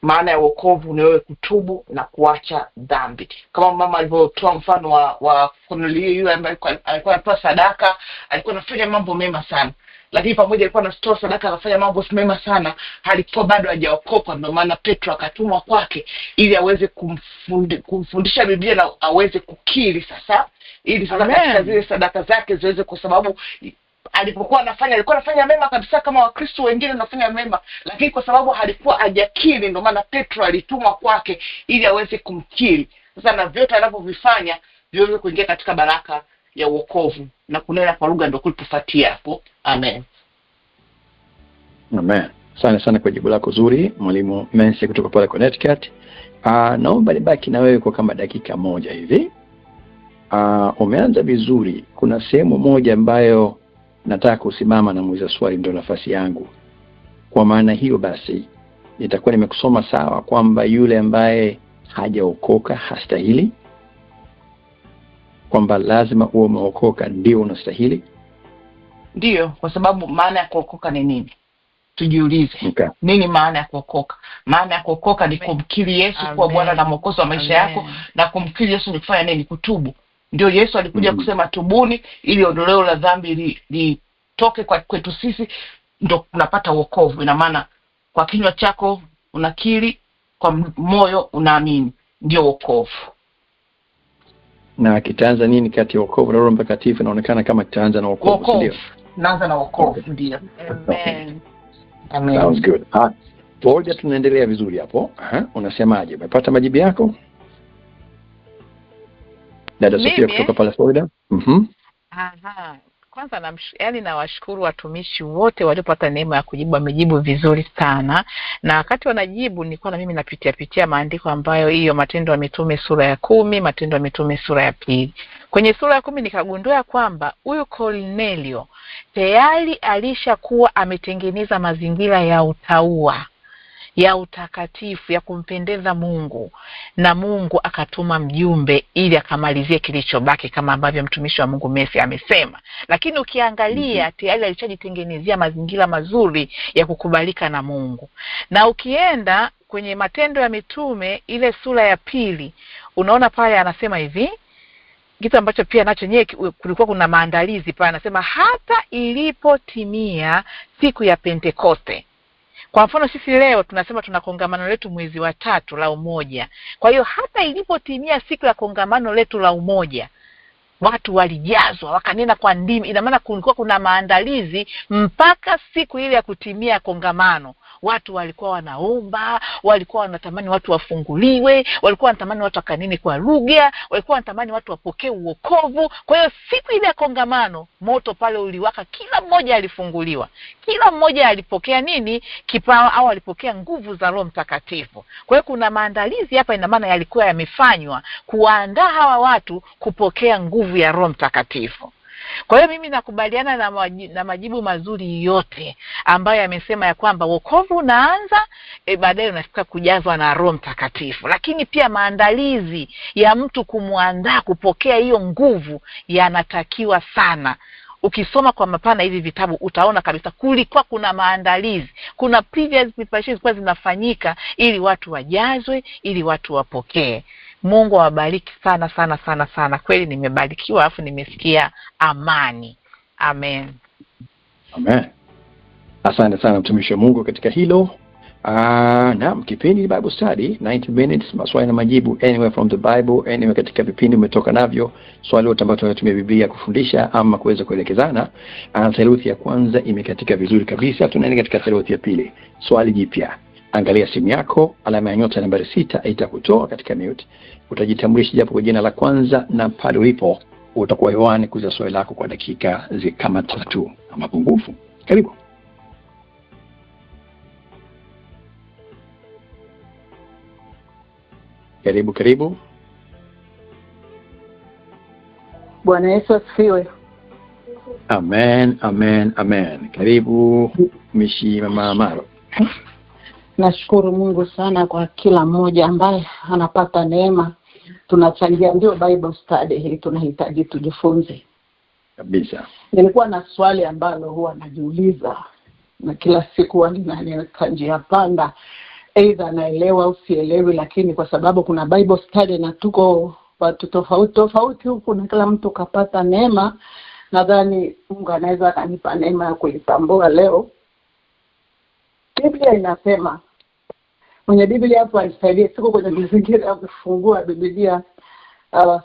Maana ya wokovu ni wewe kutubu na kuacha dhambi. Kama mama alivyotoa mfano wa Cornelio yule ambaye alikuwa anatoa sadaka, alikuwa anafanya mambo mema sana. Lakini pamoja alikuwa anatoa sadaka, anafanya mambo mema sana, alikuwa bado hajaokoka. Ndio maana Petro akatumwa kwake ili aweze kumfundisha Biblia na aweze kukiri sasa, ili sasa katika zile sadaka zake ziweze, kwa sababu alipokuwa alikuwa anafanya mema kabisa kama Wakristo wengine wanafanya mema, lakini kwa sababu alikuwa hajakiri, ndio maana Petro alitumwa kwake ili aweze kumkiri. Sasa na vyote anavyovifanya viweze kuingia katika baraka ya wokovu, na kunena kwa lugha ndio kulipofuatia hapo. Amen. Amen. Sana kwa jibu lako zuri, Mwalimu Mensi kutoka pale Connecticut. Naomba nibaki na wewe kwa kama dakika moja hivi. Umeanza vizuri. Kuna sehemu moja ambayo nataka kusimama na muuliza swali, ndio nafasi yangu. Kwa maana hiyo basi nitakuwa nimekusoma sawa kwamba yule ambaye hajaokoka hastahili, kwamba lazima uwe umeokoka ndio unastahili? Ndio, kwa sababu maana ya kuokoka ni nini? Tujiulize. Okay. Nini maana ya kuokoka? Maana ya kuokoka ni kumkiri Yesu kuwa Bwana na Mwokozi wa maisha yako. Na kumkiri Yesu ni kufanya nini? Kutubu. Ndio Yesu alikuja kusema tubuni ili ondoleo la dhambi litoke kwetu sisi, ndio tunapata wokovu. Ina maana kwa kinywa chako unakiri kwa moyo unaamini, ndio wokovu. Na kitaanza nini kati ya wokovu na Roho Mtakatifu? Inaonekana kama kitaanza na wokovu, ndio. Naanza na wokovu, ndio. Amen. Amen. Sounds good. Pamoja tunaendelea vizuri hapo. Unasemaje? Umepata majibu yako? Dada Sofia kutoka pale Florida. Kwanza nawashukuru watumishi wote waliopata neema ya kujibu, wamejibu vizuri sana. Na wakati wanajibu nilikuwa na mimi napitia maandiko ambayo hiyo Matendo ya Mitume sura ya 10, Matendo ya Mitume sura ya 2. Kwenye sura ya 10 nikagundua kwamba huyu Kornelio tayari alishakuwa ametengeneza mazingira ya utaua, ya utakatifu, ya kumpendeza Mungu, na Mungu akatuma mjumbe ili akamalizie kilichobaki, kama ambavyo mtumishi wa Mungu Messi amesema. Lakini ukiangalia tayari alishajitengenezea mazingira mazuri ya kukubalika na Mungu. Na ukienda kwenye Matendo ya Mitume ile sura ya 2, unaona pale anasema hivi, kitu ambacho pia nacho nyewe kulikuwa kuna maandalizi pale. Anasema hata ilipotimia siku ya Pentekoste. Kwa mfano sisi leo tunasema tuna kongamano letu mwezi wa 3 la umoja. Kwa hiyo hata ilipotimia siku ya kongamano letu la umoja, watu walijazwa, wakanena kwa ndimi. Ina maana kulikuwa kuna maandalizi mpaka siku ile ya kutimia kongamano. Watu walikuwa wanaomba, walikuwa wanatamani watu wafunguliwe, walikuwa wanatamani watu wakanene kwa lugha, walikuwa wanatamani watu wapokee uokovu. Kwa hiyo siku ile ya kongamano, moto pale uliwaka, kila mmoja alifunguliwa. Kila mmoja alipokea nini? Kipawa, au alipokea nguvu za Roho Mtakatifu. Kwa hiyo kuna maandalizi hapa, ina maana yalikuwa yamefanywa kuandaa hawa watu kupokea nguvu ya Roho Mtakatifu. Kwa hiyo mimi nakubaliana na majibu mazuri yote ambayo yamesema ya kwamba wokovu unaanza, baadaye unafika kujazwa na Roho Mtakatifu. Lakini pia maandalizi ya mtu kumuandaa kupokea hiyo nguvu yanatakiwa sana. Ukisoma kwa mapana hivi vitabu utaona kabisa kulikuwa kuna maandalizi, kuna previous preparations kwa zinafanyika ili watu wajazwe, ili watu wapokee. Mungu awabariki sana sana sana sana. Kweli nimebarikiwa, afu nimesikia amani. Amen. Amen. Asante sana mtumishi wa Mungu katika hilo. Naam, kipindi Bible Study 90 minutes, maswali na majibu anywhere from the Bible, anywhere katika vipindi umetoka navyo. Swali lote ambalo tunatumia Biblia kufundisha ama kuweza kuelekezana. Theluthi ya kwanza imekatika vizuri kabisa. Tunaenda katika theluthi ya pili. Swali jipya. Angalia simu yako, alama ya nyota nambari 6 itakutoa katika mute. Utajitambulisha japo kwa jina la kwanza na pale ulipo. Utakuwa hewani kuuliza swali lako kwa dakika kama 3 ama pungufu. Karibu. Karibu. Bwana Yesu asifiwe. Amen. Karibu Mishi Mama Maro. Nashukuru Mungu sana kwa kila mmoja ambaye anapata neema. Tunachangia ndio Bible Study hii, tunahitaji tujifunze kabisa. Nilikuwa na swali ambalo huwa najiuliza na kila siku ninaweka njia panda, aidha naelewa au sielewi, lakini kwa sababu kuna Bible Study na tuko watu tofauti huku na kila mtu kapata neema, nadhani Mungu anaweza akanipa neema ya kulitambua leo. Biblia inasema, mwenye Biblia hapo anisaidie, siko kwenye mazingira ya kufungua Biblia,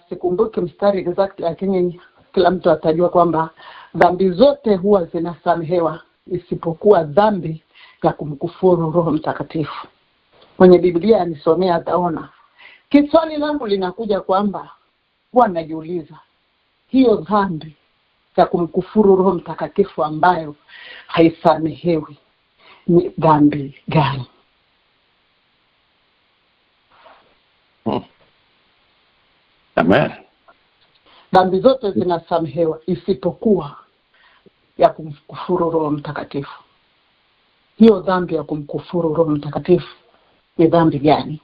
sikumbuki mstari exact, lakini kila mtu atajua kwamba dhambi zote huwa zinasamehewa isipokuwa dhambi ya kumkufuru Roho Mtakatifu. Mwenye Biblia anisomea ataona. Kiswali langu linakuja kwamba huwa najiuliza, hiyo dhambi ya kumkufuru Roho Mtakatifu ambayo haisamehewi ni dhambi gani? Amen. Dhambi zote zinasamehewa isipokuwa ya kumkufuru Roho Mtakatifu. Hiyo dhambi ya kumkufuru Roho Mtakatifu ni dhambi gani?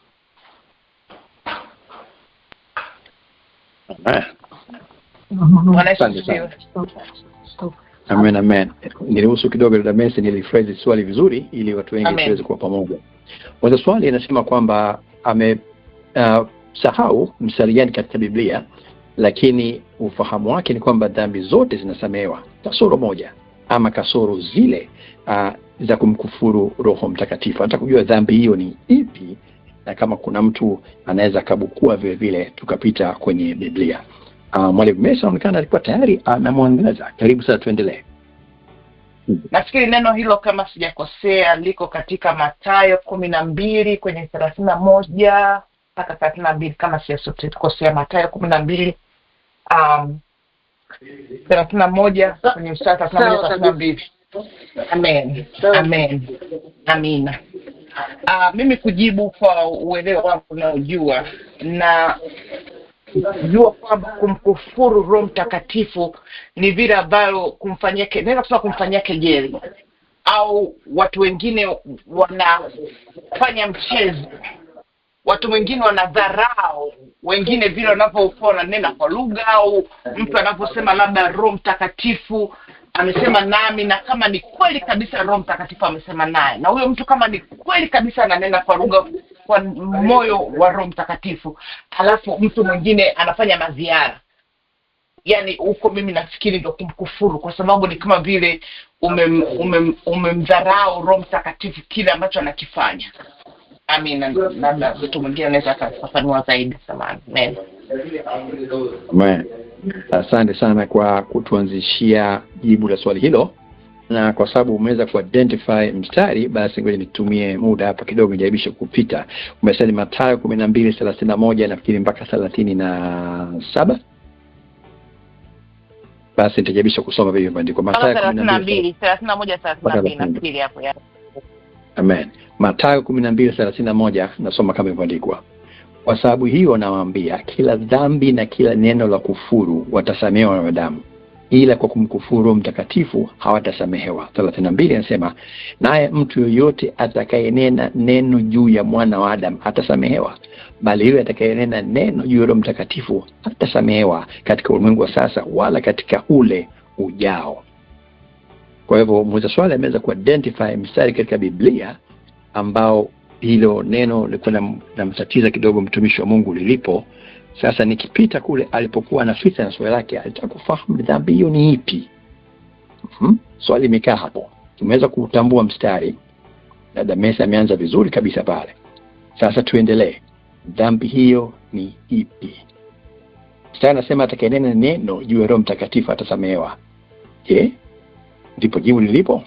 Amen. Niruhusu kidogo dada Messi niliphrase swali vizuri ili watu wengi tuweze kuwa pamoja. Mwanzo swali inasema kwamba sahau mstari gani katika Biblia, lakini ufahamu wake ni kwamba dhambi zote zinasamehewa kasoro moja, ama kasoro zile za kumkufuru Roho Mtakatifu. Hata kujua dhambi hiyo ni ipi na kama kuna mtu anaweza kabukua vile vile tukapita kwenye Biblia. Mwalimu Mesa anaonekana alikuwa tayari anamwangaza. Karibu sana, tuendelee. Nafikiri neno hilo kama sijakosea liko katika Mathayo 12 kwenye 31 mpaka 32 kama sijakosea. Mathayo 12 31 kwenye mstari 31-32. Amen. Amen. Amina. Mimi kujibu kwa uelewa wangu unaojua na jua kwamba kumkufuru Roho Mtakatifu ni vile ambalo kumfanyia kejeli, au watu wengine wanafanya mchezo, watu wengine wanadharau wengine vile wanapokuwa wananena kwa lugha, au mtu anaposema labda Roho Mtakatifu amesema nami, na kama ni kweli kabisa Roho Mtakatifu amesema naye, na huyo mtu kama ni kweli kabisa ananena kwa lugha kwa moyo wa Roho Mtakatifu, alafu mtu mwingine anafanya maziara, yani huko mimi nafikiri ndio kumkufuru, kwa sababu ni kama vile umemdharau Roho Mtakatifu kile ambacho anakifanya. Amina. Labda mtu mwingine anaweza kufafanua zaidi. Samahani. Amen. Asante sana kwa kutuanzishia jibu la swali hilo, na kwa sababu umeweza kuidentify mstari, basi ngoja nitumie muda hapa kidogo nijaribishe kupita. Umesema Mathayo 12:31 nafikiri mpaka 37. Basi nitajaribisha kusoma vile maandiko. Mathayo 12:31-32 nafikiri hapo ya. Amen. Mathayo 12:31 nasoma kama ilivyoandikwa. Kwa sababu hiyo nawaambia, kila dhambi na kila neno la kufuru watasamehewa na wanadamu, ila kwa kumkufuru Mtakatifu hawatasamehewa. 32 anasema, naye mtu yoyote atakayenena neno juu ya mwana wa Adam atasamehewa, bali yule atakayenena neno juu ya Roho Mtakatifu hatasamehewa katika ulimwengu wa sasa wala katika ule ujao. Kwa hivyo muuliza swali ameweza kuidentify mstari katika Biblia ambao hilo neno lilikuwa na mtatiza kidogo mtumishi wa Mungu lilipo. Sasa nikipita kule alipokuwa anafita na swali lake, alitaka kufahamu dhambi hiyo ni ipi. Swali limekaa hapo. Tumeweza kutambua mstari. Dada Mesa ameanza vizuri kabisa pale. Sasa tuendelee. Dhambi hiyo ni ipi? Mstari anasema atakayenena neno juu ya Roho Mtakatifu atasamehewa. Je, ndipo jibu lilipo?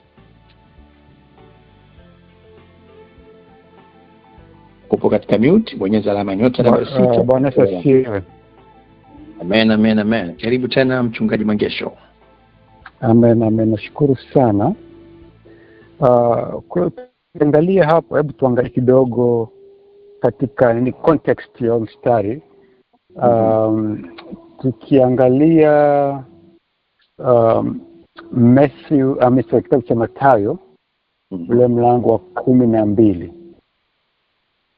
Upo katika mute, bonyeza alama nyota namba 6. Bwana asifiwe. Amen, amen, amen. Karibu tena Mchungaji Mangesho. Amen, amen. Nashukuru sana. Kuangalia hapo, hebu tuangalie kidogo katika ni context ya mstari. Tukiangalia Matthew kitabu cha Mathayo ule mlango wa 12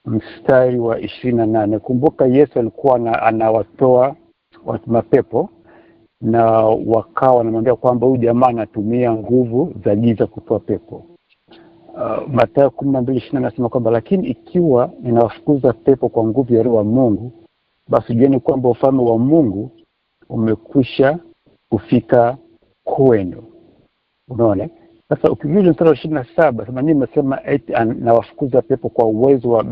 mstari wa 28. Kumbuka Yesu alikuwa anawatoa watu mapepo, na wakawa wanamwambia kwamba huyu jamaa anatumia nguvu za giza kutoa pepo. Mathayo 12:28 anasema kwamba lakini ikiwa ninawafukuza pepo kwa nguvu ya Roho wa Mungu, basi jueni kwamba ufalme wa Mungu umekwisha kufika kwenu. Unaona? Sasa ukirudi mstari wa 27, sema nini nasema nawafukuza pepo kwa uwezo wa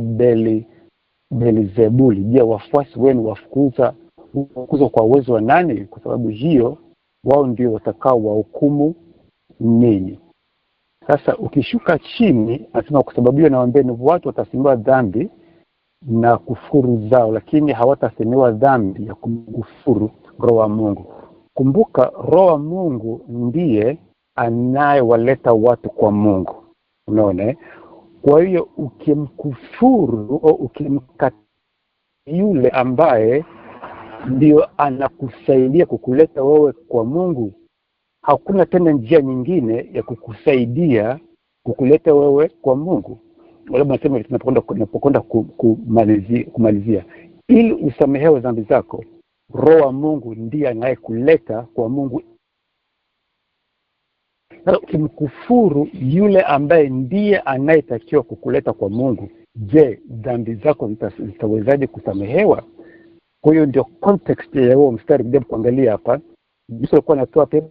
Belzebuli. Je, wafuasi wenu wafukuza kwa uwezo wa nani? Kwa sababu hiyo wao ndio watakao wahukumu ninyi. Sasa ukishuka chini anasema kwa sababu hiyo nawaambia ni watu watasamehewa dhambi na kufuru zao, lakini hawatasamehewa dhambi ya kumkufuru Roho wa Mungu. Kumbuka Roho wa Mungu ndiye anayewaleta watu kwa Mungu. Unaona? Kwa hiyo ukimkufuru au ukimkata yule ambaye ndio anakusaidia kukuleta wewe kwa Mungu, hakuna tena njia nyingine ya kukusaidia kukuleta wewe kwa Mungu. Wala nasema tunapokwenda kumalizia ili usamehewe dhambi zako, Roho wa Mungu ndiye anayekuleta kwa Mungu. Na ukimkufuru yule ambaye ndiye anayetakiwa kukuleta kwa Mungu, je, dhambi zako zitawezaje kusamehewa? Kwa hiyo ndio context ya huo mstari ndio kuangalia hapa. Yesu alikuwa anatoa pepo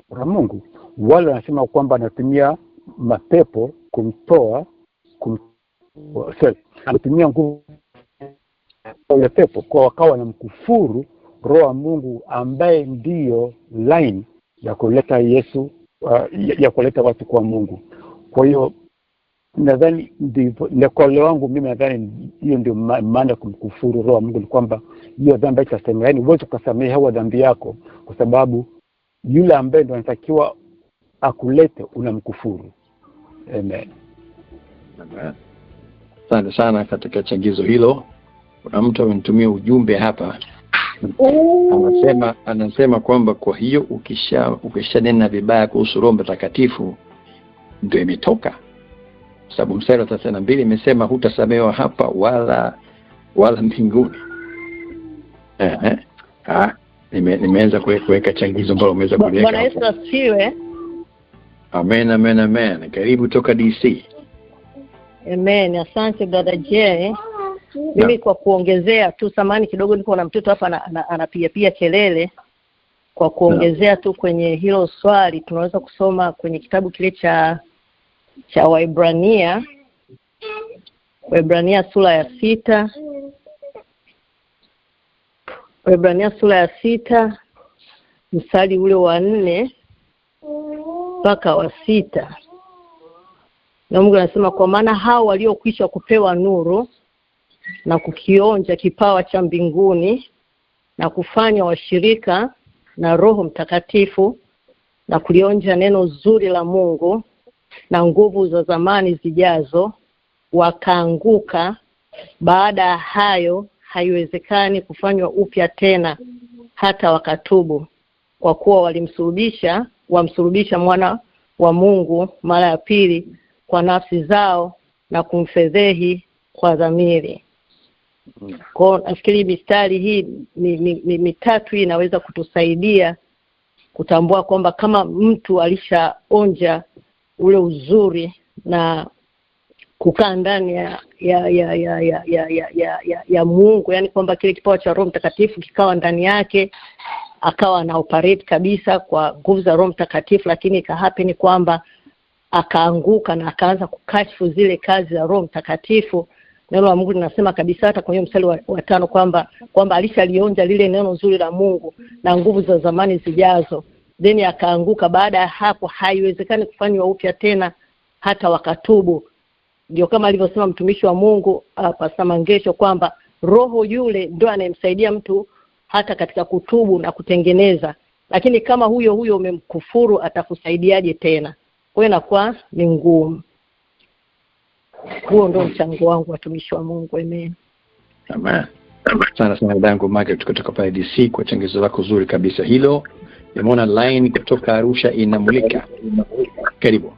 kwa Mungu. Wale wanasema kwamba anatumia mapepo kumtoa alitumia nguvu ya pepo kwa wakawa na mkufuru Roho wa Mungu ambaye ndiyo line ya kuleta Yesu ya kuleta watu kwa Mungu. Kwa hiyo nadhani ndivyo kwa leo wangu mimi nadhani hiyo ndio maana kumkufuru Roho wa Mungu, ni kwamba hiyo dhambi itasamehewa. Yaani uweze kusamehewa dhambi yako kwa sababu yule ambaye ndo anatakiwa akulete unamkufuru. Amen. Asante sana katika changizo hilo. Kuna mtu amenitumia ujumbe hapa. Anasema kwamba kwa hiyo ukishanena vibaya kuhusu Roho Mtakatifu ndio imetoka. Sababu mstari wa 32 imesema hutasamehewa hapa wala mbinguni. Nimeanza kuweka changizo ambalo umeweza kuweka. Bwana Yesu asifiwe. Amen. Karibu toka DC. Amen. Asante brother J. Mimi kwa kuongezea tu, samani kidogo, niko na mtoto hapa anapiga kelele. Kwa kuongezea tu kwenye hilo swali, tunaweza kusoma kwenye kitabu kile cha Waebrania sura ya 6. Waebrania sura ya 6 mstari ule wa 4 mpaka wa 6. Na Mungu anasema, kwa maana hao waliokwisha kupewa nuru na kukionja kipawa cha mbinguni na kufanya washirika na Roho Mtakatifu na kulionja neno zuri la Mungu na nguvu za zamani zijazo, wakaanguka. Baada ya hayo haiwezekani kufanywa upya tena hata wakatubu, kwa kuwa wamsulubisha mwana wa Mungu mara ya pili kwa nafsi zao na kumfedhehi kwa dhamiri. Kwa nafikiri mistari hii mitatu hii inaweza kutusaidia kutambua kwamba kama mtu alishaonja ule uzuri na kukaa ndani ya Mungu, yani kwamba kile kipawa cha Roho Mtakatifu kikawa ndani yake, akawa na operate kabisa kwa nguvu za Roho Mtakatifu, lakini ikahappen kwamba akaanguka na akaanza kukashifu zile kazi za Roho Mtakatifu. Neno la Mungu linasema kabisa hata kwenye mstari wa 5 kwamba alishalionja lile neno zuri la Mungu na nguvu za zamani zijazo, then akaanguka. Baada ya hapo haiwezekani kufanywa upya tena hata wakatubu. Ndio kama alivyosema mtumishi wa Mungu Pastor Mangesho kwamba roho yule ndio anayemsaidia mtu hata katika kutubu na kutengeneza, lakini kama huyo umemkufuru atakusaidiaje tena? Kwa hiyo inakuwa ni ngumu. Huo ndio mchango wangu, watumishi wa Mungu. Amen. Sana dangu Margaret kutoka pale DC kwa changizo lako zuri kabisa hilo. Nimeona line kutoka Arusha inamulika. Karibu.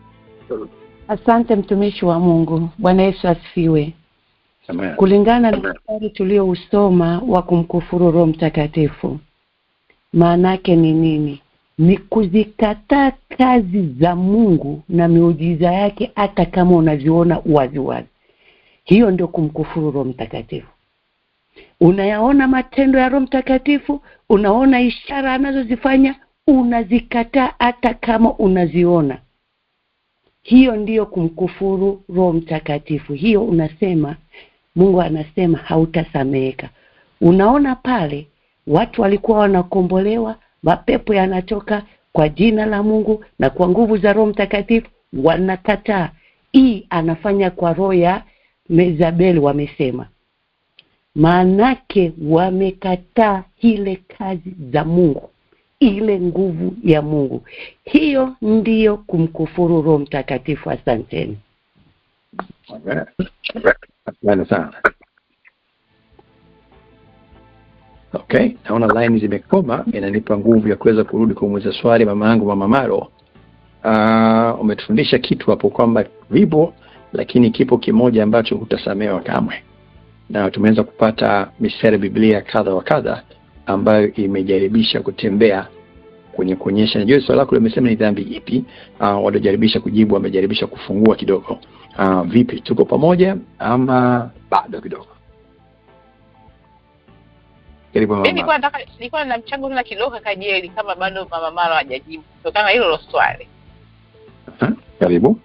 Asante mtumishi wa Mungu. Bwana Yesu asifiwe. Amen. Kulingana na mstari tuliousoma wa kumkufuru Roho Mtakatifu, maana yake ni nini? Ni kuzikataa kazi za Mungu na miujiza yake hata kama unaziona wazi. Hiyo ndio kumkufuru Roho Mtakatifu. Unayaona matendo ya Roho Mtakatifu, unaona ishara anazozifanya, unazikataa hata kama unaziona. Hiyo ndiyo kumkufuru Roho Mtakatifu. Hiyo unasema, Mungu anasema hautasameheka. Unaona pale watu walikuwa wanakombolewa, mapepo yanatoka kwa jina la Mungu na kwa nguvu za Roho Mtakatifu, wanakataa. Hii anafanya kwa roho ya Mezabeli, wamesema. Maanake wamekataa ile kazi za Mungu, ile nguvu ya Mungu. Hiyo ndiyo kumkufuru Roho Mtakatifu. Asanteni. Asante sana. Okay, naona line zimekoma, inanipa nguvu ya kuweza kurudi kumuuliza swali mama yangu Mama Maro. Umetufundisha kitu hapo kwamba vipo, lakini kipo kimoja ambacho hutasamehewa kamwe. Na tumeweza kupata mistari Biblia kadha wa kadha ambayo imejaribisha kutembea kwenye kuonyesha. Najua swali lako limesema ni dhambi ipi, walijaribisha kujibu, wamejaribisha kufungua kidogo. Vipi, tuko pamoja ama bado kidogo? Nilikuwa na mchango na kidogo Kakajeli kama bado Mama Maro hajajibu kutokana hilo swali. Karibu.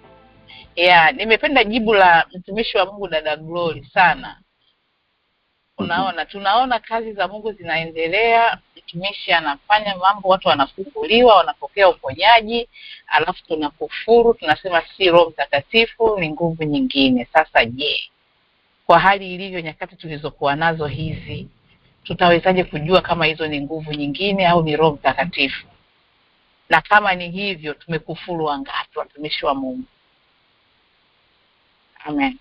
Nimependa jibu la mtumishi wa Mungu dada Glory sana. Tunaona kazi za Mungu zinaendelea, mtumishi anafanya mambo, watu wanafunguliwa, wanapokea uponyaji, alafu tunakufuru, tunasema si Roho Mtakatifu, ni nguvu nyingine. Sasa kwa hali ilivyo nyakati tulizokuwa nazo hizi, tutawezaje kujua kama hizo ni nguvu nyingine au ni Roho Mtakatifu? Na kama ni hivyo, tumekufuru wangapi watumishi wa Mungu? Amen.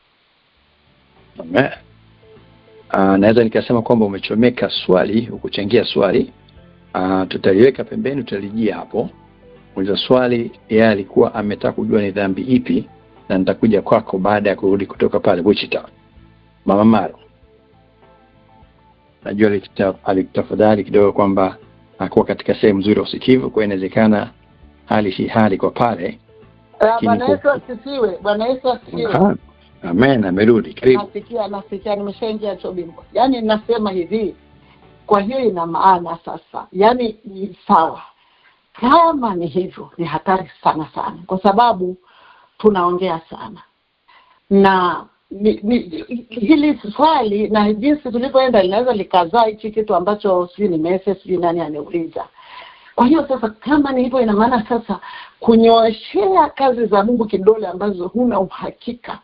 Amen. Naweza nikasema kwamba umechomeka swali, ukuchangia swali. Tutaliweka pembeni, tutalijia hapo. Mwenye swali yeye alikuwa ametaka kujua ni dhambi ipi, na nitakuja kwako baada ya kurudi kutoka pale Wichita. Mama Maro, najua alikutafadhali kidogo kwamba hakuwa katika sehemu nzuri ya usikivu, kwa inawezekana hali si hali kwa pale. Bwana Yesu asifiwe. Bwana Yesu asifiwe. Amen, amerudi. Karibu. Nasikia nimeshaingia chobingo. Yaani nasema hivi, kwa hiyo ina maana sasa. Yaani ni sawa. Kama ni hivyo, ni hatari sana sana. Kwa sababu tunaongea sana. Na hili swali na jinsi tulivyoenda linaweza likazaa hichi kitu ambacho sijui ni message, sijui nani anauliza. Kwa hiyo sasa kama ni hivyo, ina maana sasa kunyooshea kazi za Mungu kidole ambazo huna uhakika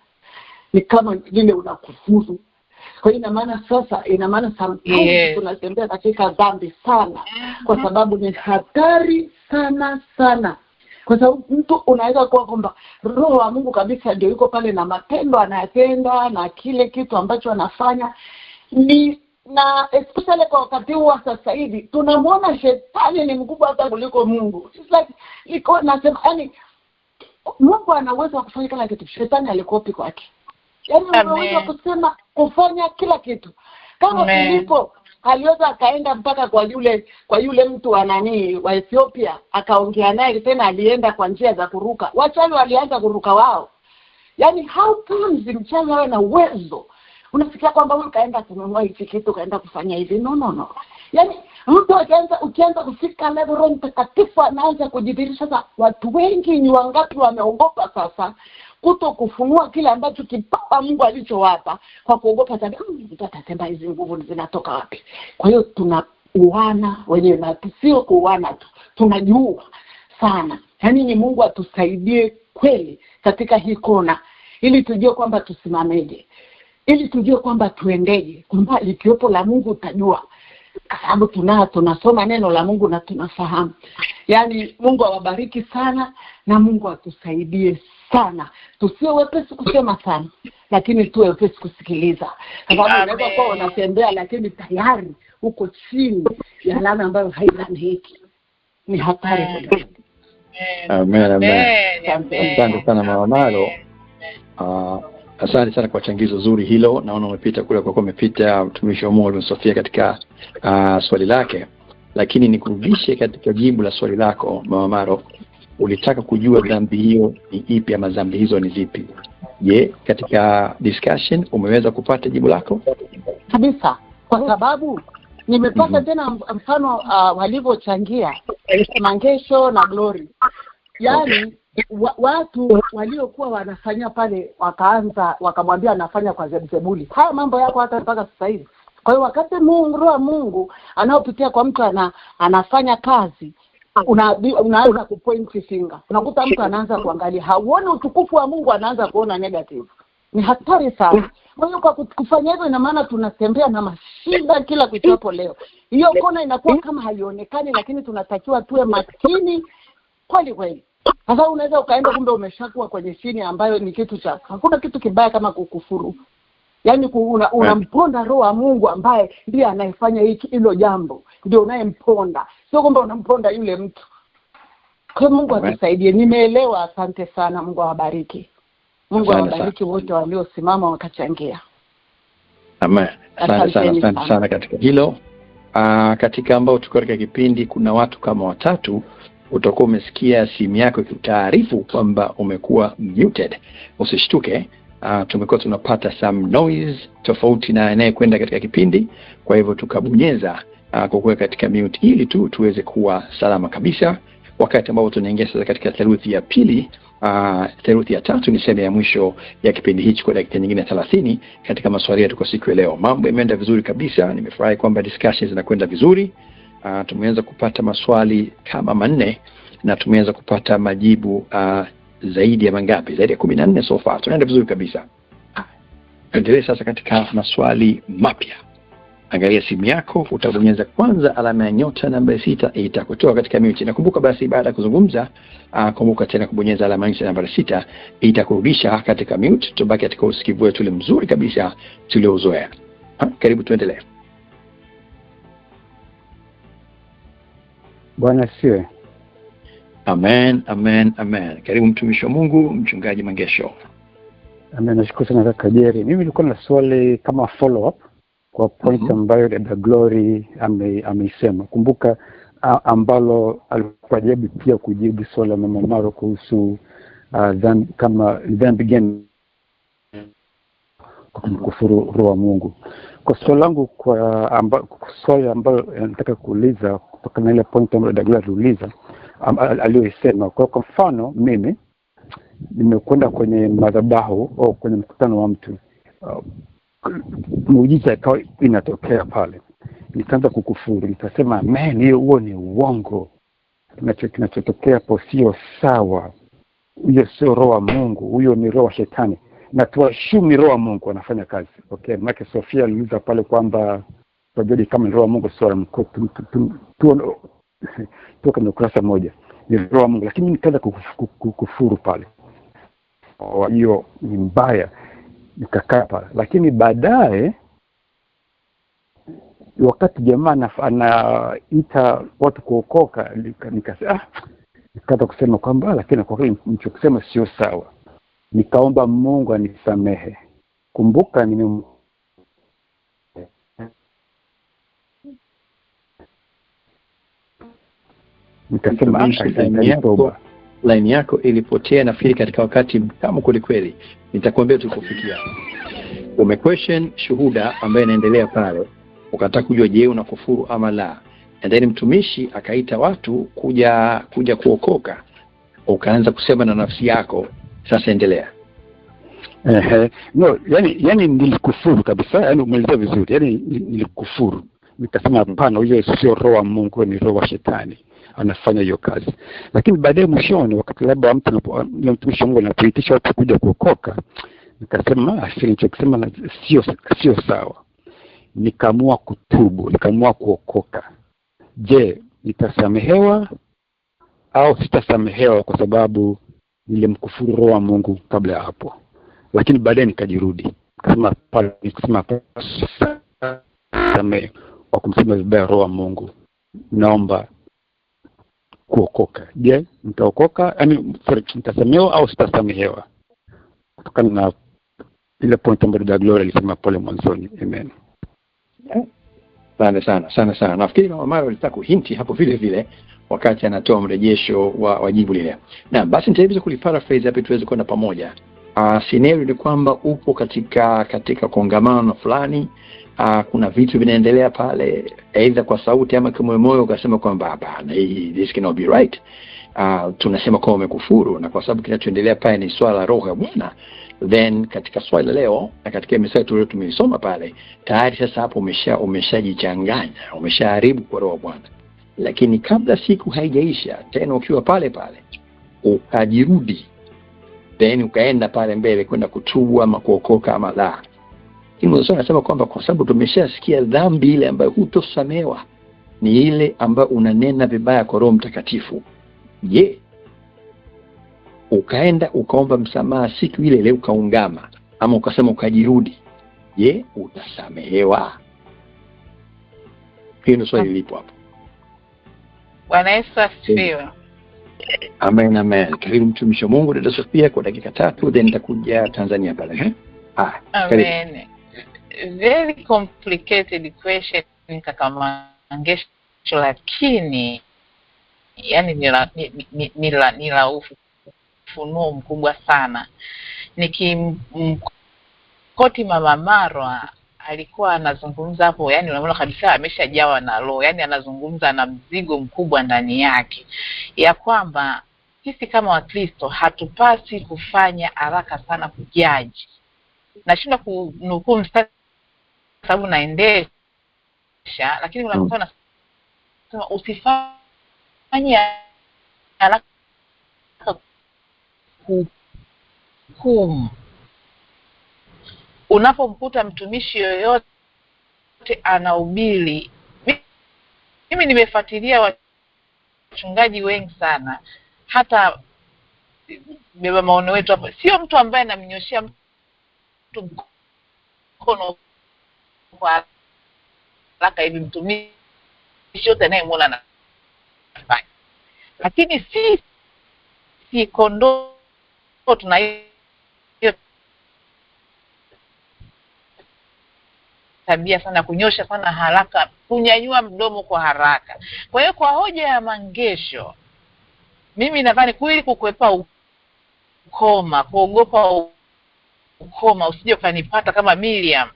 ni kama vile unakufuru. Kwa hiyo ina maana sometimes tunatembea katika dhambi sana, kwa sababu ni hatari sana sana. Kwa sababu mtu unaweza kuwa kwamba Roho wa Mungu kabisa ndio yuko pale na matendo anayatenda na kile kitu ambacho anafanya na especially kwa wakati huu sasa hivi tunamwona shetani ni mkubwa hata kuliko Mungu. It's like nasema yani Mungu ana uwezo wa kufanya kila kitu, shetani alikopi kwake. Yaani unaweza kusema kufanya kila kitu. Kama Filipo aliweza akaenda mpaka kwa yule mtu wa Ethiopia, akaongea naye, tena alienda kwa njia za kuruka. Wachawi walianza kuruka wao. Yaani how comes mchawi awe na uwezo? Unafikia kwamba wewe kaenda kununua hichi kitu, kaenda kufanya hivi. No. Yaani mtu ukianza kufika level Roho Mtakatifu anaanza kujidhihirisha. Sasa watu wengi ni wangapi wameogopa sasa kuto kufunua kile ambacho kipawa Mungu alichowapa, kwa kuogopa sana mtatasema hizi nguvu zinatoka wapi. Kwa hiyo tunauana wenyewe, na sio kuuana tu, tunajua sana. Yaani ni Mungu atusaidie kweli katika hii kona, ili tujue kwamba tusimameje, ili tujue kwamba tuendeje, kwamba likiwepo la Mungu utajua, kwa sababu tunasoma neno la Mungu na tunafahamu. Yaani Mungu awabariki sana, na Mungu atusaidie sana. Tusiwe wepesi kusema sana, lakini tuwe wepesi kusikiliza. Sababu unaweza kuwa unatembea lakini tayari uko chini ya laana ambayo haidhamiki. Ni hatari. Amen. Asante sana Mama Maro. Asante sana kwa changizo zuri hilo. Naona umepita kule kwa umepita mtumishi wa Mungu Sofia katika swali lake, lakini nikurudishe katika jibu la swali lako Mama Maro. Ulitaka kujua dhambi hiyo ni ipi ama dhambi hizo ni zipi? Je, katika discussion umeweza kupata jibu lako? Kabisa, kwa sababu nimepata tena mfano walivyochangia Mangesho na Glory. Yaani watu waliokuwa wanafanya pale wakamwambia anafanya kwa Zebuli. Haya mambo yako hata mpaka sasa hivi. Kwa hiyo wakati Roho wa Mungu anaopitia kwa mtu anafanya kazi, unaanza kupoint finger. Unakuta mtu anaanza kuangalia, hauoni utukufu wa Mungu, anaanza kuona negative. Ni hatari sana. Kwa hiyo kwa kufanya hivyo, ina maana tunatembea na mashida kila kuchapo leo. Hiyo kona inakuwa kama haionekani, lakini tunatakiwa tuwe makini kweli. Sasa unaweza ukaenda kumbe umeshakuwa kwenye chini ambayo ni kitu cha. Hakuna kitu kibaya kama kukufuru. Yaani unamponda Roho wa Mungu ambaye ndiye anayefanya hilo jambo. Ndio unayemponda. Sio kwamba unamponda yule mtu. Kwa Mungu atusaidie. Nimeelewa, asante sana. Mungu awabariki. Mungu awabariki wote waliosimama wakachangia. Amen. Asante sana katika hilo. Katika ambao tuko katika kipindi kuna watu kama 3 utakuwa umesikia simu yako ikitaarifu kwamba umekuwa muted. Usishtuke. Tumekuwa tunapata some noise tofauti na anayekwenda katika kipindi, kwa hivyo tukabonyeza kwa kuweka katika mute ili tuweze kuwa salama kabisa. wakati ambao tunaingia sasa katika theluthi ya pili. Theluthi ya tatu ni sehemu ya mwisho ya kipindi hichi kwa dakika nyingine 30 katika maswali yetu kwa siku ya leo. Mambo yameenda vizuri kabisa. Nimefurahi kwamba discussions zinakwenda vizuri. Tumeanza kupata maswali kama 4 na tumeanza kupata majibu zaidi ya mangapi? Zaidi ya 14 so far. Tunaenda vizuri kabisa. Endelee sasa katika maswali mapya. Angalia simu yako, utabonyeza kwanza alama ya nyota namba 6, itakutoa katika mute. Nakumbuka basi baada ya kuzungumza, kumbuka tena kubonyeza alama ya nyota namba 6, itakurudisha katika mute. Tubaki katika usikivu wetu ule mzuri kabisa tuliozoea. Karibu tuendelee. Bwana siwe. Amen, amen, amen. Karibu mtumishi wa Mungu, mchungaji Mangesho. Amen, nashukuru sana kaka Jerry. Mimi nilikuwa na swali kama follow up kwa point ambayo dada Glory ameisema. Kumbuka ambalo alikuwa jibu pia kujibu swali la mama Maro kuhusu dhambi gani kumkufuru roho wa Mungu. Kwa swali langu swali ambalo nataka kuuliza kutoka na ile point ambayo dada Glory aliuliza aliyosema. Kwa mfano mimi nimekwenda kwenye madhabahu au kwenye mkutano wa mtu, muujiza ikawa inatokea pale, nikaanza kukufuru, nikasema man, huo ni uongo, kinachotokea hapo sio sawa, huyo sio roho wa Mungu, huyo ni roho wa shetani, na tuashumi roho wa Mungu anafanya kazi. Okay, maana Sofia aliuliza pale kwamba tunajua kama ni roho wa Mungu sio tu kwenye ukurasa moja ni roho wa Mungu, lakini nikaanza kukufuru pale. Hiyo ni mbaya, nikakaa pale. Lakini baadaye wakati jamaa anaita watu kuokoka, nikaanza kusema kwamba lakini kwa kweli nilichosema sio sawa. Nikaomba Mungu anisamehe. Kumbuka nikasema line yako ilipotea nafikiri katika wakati kama kweli. Nitakwambia tulikofikia. Umequestion shuhuda ambaye anaendelea pale, ukataka kujua je unakufuru ama la. And then mtumishi akaita watu kuja kuokoka. Ukaanza kusema na nafsi yako. Sasa endelea. No, yani nilikufuru kabisa, yani umeeleza vizuri. Yani nilikufuru. Nikasema hapana, huyo sio roho wa Mungu, ni roho wa shetani anafanya hiyo kazi. Lakini baadaye mwishoni, wakati labda mtumishi Mungu anapoitisha watu kuja kuokoka, nikasema nilichokisema sio sawa. Nikaamua kutubu, nikaamua kuokoka. Je, nitasamehewa au sitasamehewa kwa sababu nilimkufuru roho wa Mungu kabla ya hapo? Lakini baadaye nikajirudi. Nikasema samehe kwa kumsema vibaya roho wa Mungu. Naomba kuokoka. Je, nitaokoka? Nitasamehewa au sitasamehewa? Kutokana na ile point ambayo dada Gloria alisema pale mwanzoni. Amen. Sana. Nafikiri mama Maro alitaka kuhinti hapo vile wakati anatoa mrejesho wa jibu lile. Na basi nitaweza kuliparaphrase hapo tuweze kwenda pamoja. Scenario ni kwamba upo katika kongamano fulani, kuna vitu vinaendelea pale, aidha kwa sauti ama kwa moyo ukasema kwamba hapana, this cannot be right. Tunasema kwa umekufuru, na kwa sababu kinachoendelea pale ni swala la roho ya Bwana. Then katika swali la leo na katika mistari tulio tumeisoma pale, tayari sasa hapo umeshajichanganya, umeshaharibu kwa roho ya Bwana. Lakini kabla siku haijaisha, tena ukiwa pale ukajirudi, then ukaenda pale mbele kwenda kutubu ama kuokoka ama la. Mungu anasema kwamba kwa sababu tumeshasikia dhambi ile ambayo hutosamehewa ni ile ambayo unanena vibaya kwa Roho Mtakatifu. Je, ukaenda ukaomba msamaha siku ile ile ukaungama ama ukasema ukajirudi, je, utasamehewa? Hilo swali lipo hapo. Bwana Yesu asifiwe. Amen. Karibu mtumishi wa Mungu dada Sofia kwa dakika 3, then nitakuja Tanzania pale. Amen. Very complicated question kaka Mangesho, lakini yani ni la ufunuo mkubwa sana. Nikimkoti mama Marwa alikuwa anazungumza hapo, yani unaona kabisa ameshajawa na roho, yani anazungumza na mzigo mkubwa ndani yake, ya kwamba sisi kama Wakristo hatupasi kufanya haraka sana kujaji. Nashinda kunukuu mstari sababu naendesha, lakini kuna mtu anasema usifanye haraka kuhukumu. Unapomkuta mtumishi yoyote anahubiri, mimi nimefuatilia wachungaji wengi sana, hata beba maono wetu hapa, sio mtu ambaye anamnyoshia mtu mkono kwa haraka hivi, mtumishi yote anayemwona anafanya. Lakini si kondoo tunayo tabia sana kunyosha sana haraka, kunyanyua mdomo kwa haraka. Kwa hiyo kwa hoja ya Mangesho, mimi nadhani kweli kukwepa ukoma, kuogopa ukoma usije kanipata kama Miriam,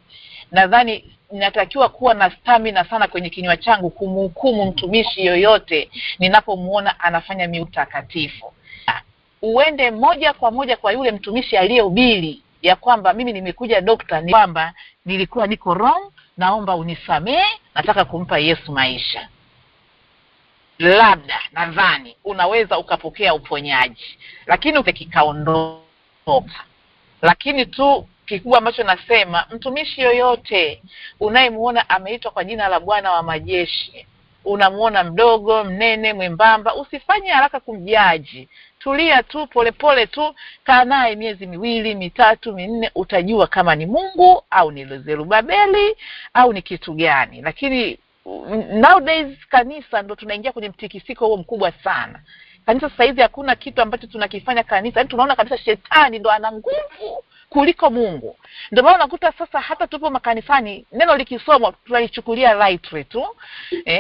nadhani ninatakiwa kuwa na stamina sana kwenye kinywa changu kumhukumu mtumishi yoyote ninapomuona anafanya miutakatifu. Uende moja kwa moja kwa yule mtumishi aliyehubiri ya kwamba mimi nimekuja dokta, ni kwamba nilikuwa niko wrong, naomba unisamee, nataka kumpa Yesu maisha. Labda nadhani unaweza ukapokea uponyaji, lakini ukikaondoka. Lakini tu kikubwa ambacho nasema, mtumishi yoyote unayemuona ameitwa kwa jina la Bwana wa majeshi, unamuona mdogo, mnene, mwembamba, usifanye haraka kumjaji. Tulia tu, polepole tu, kaa naye miezi 2, 3, 4, utajua kama ni Mungu au ni Zerubabeli au ni kitu gani. Lakini nowadays kanisa ndo tunaingia kwenye mtikisiko huo mkubwa sana. Kanisa sasa hivi hakuna kitu ambacho tunakifanya kanisa, yani tunaona kabisa shetani ndo ana nguvu kuliko Mungu. Ndio maana unakuta sasa hata tupo makanisani, neno likisomwa tunalichukulia lightly tu.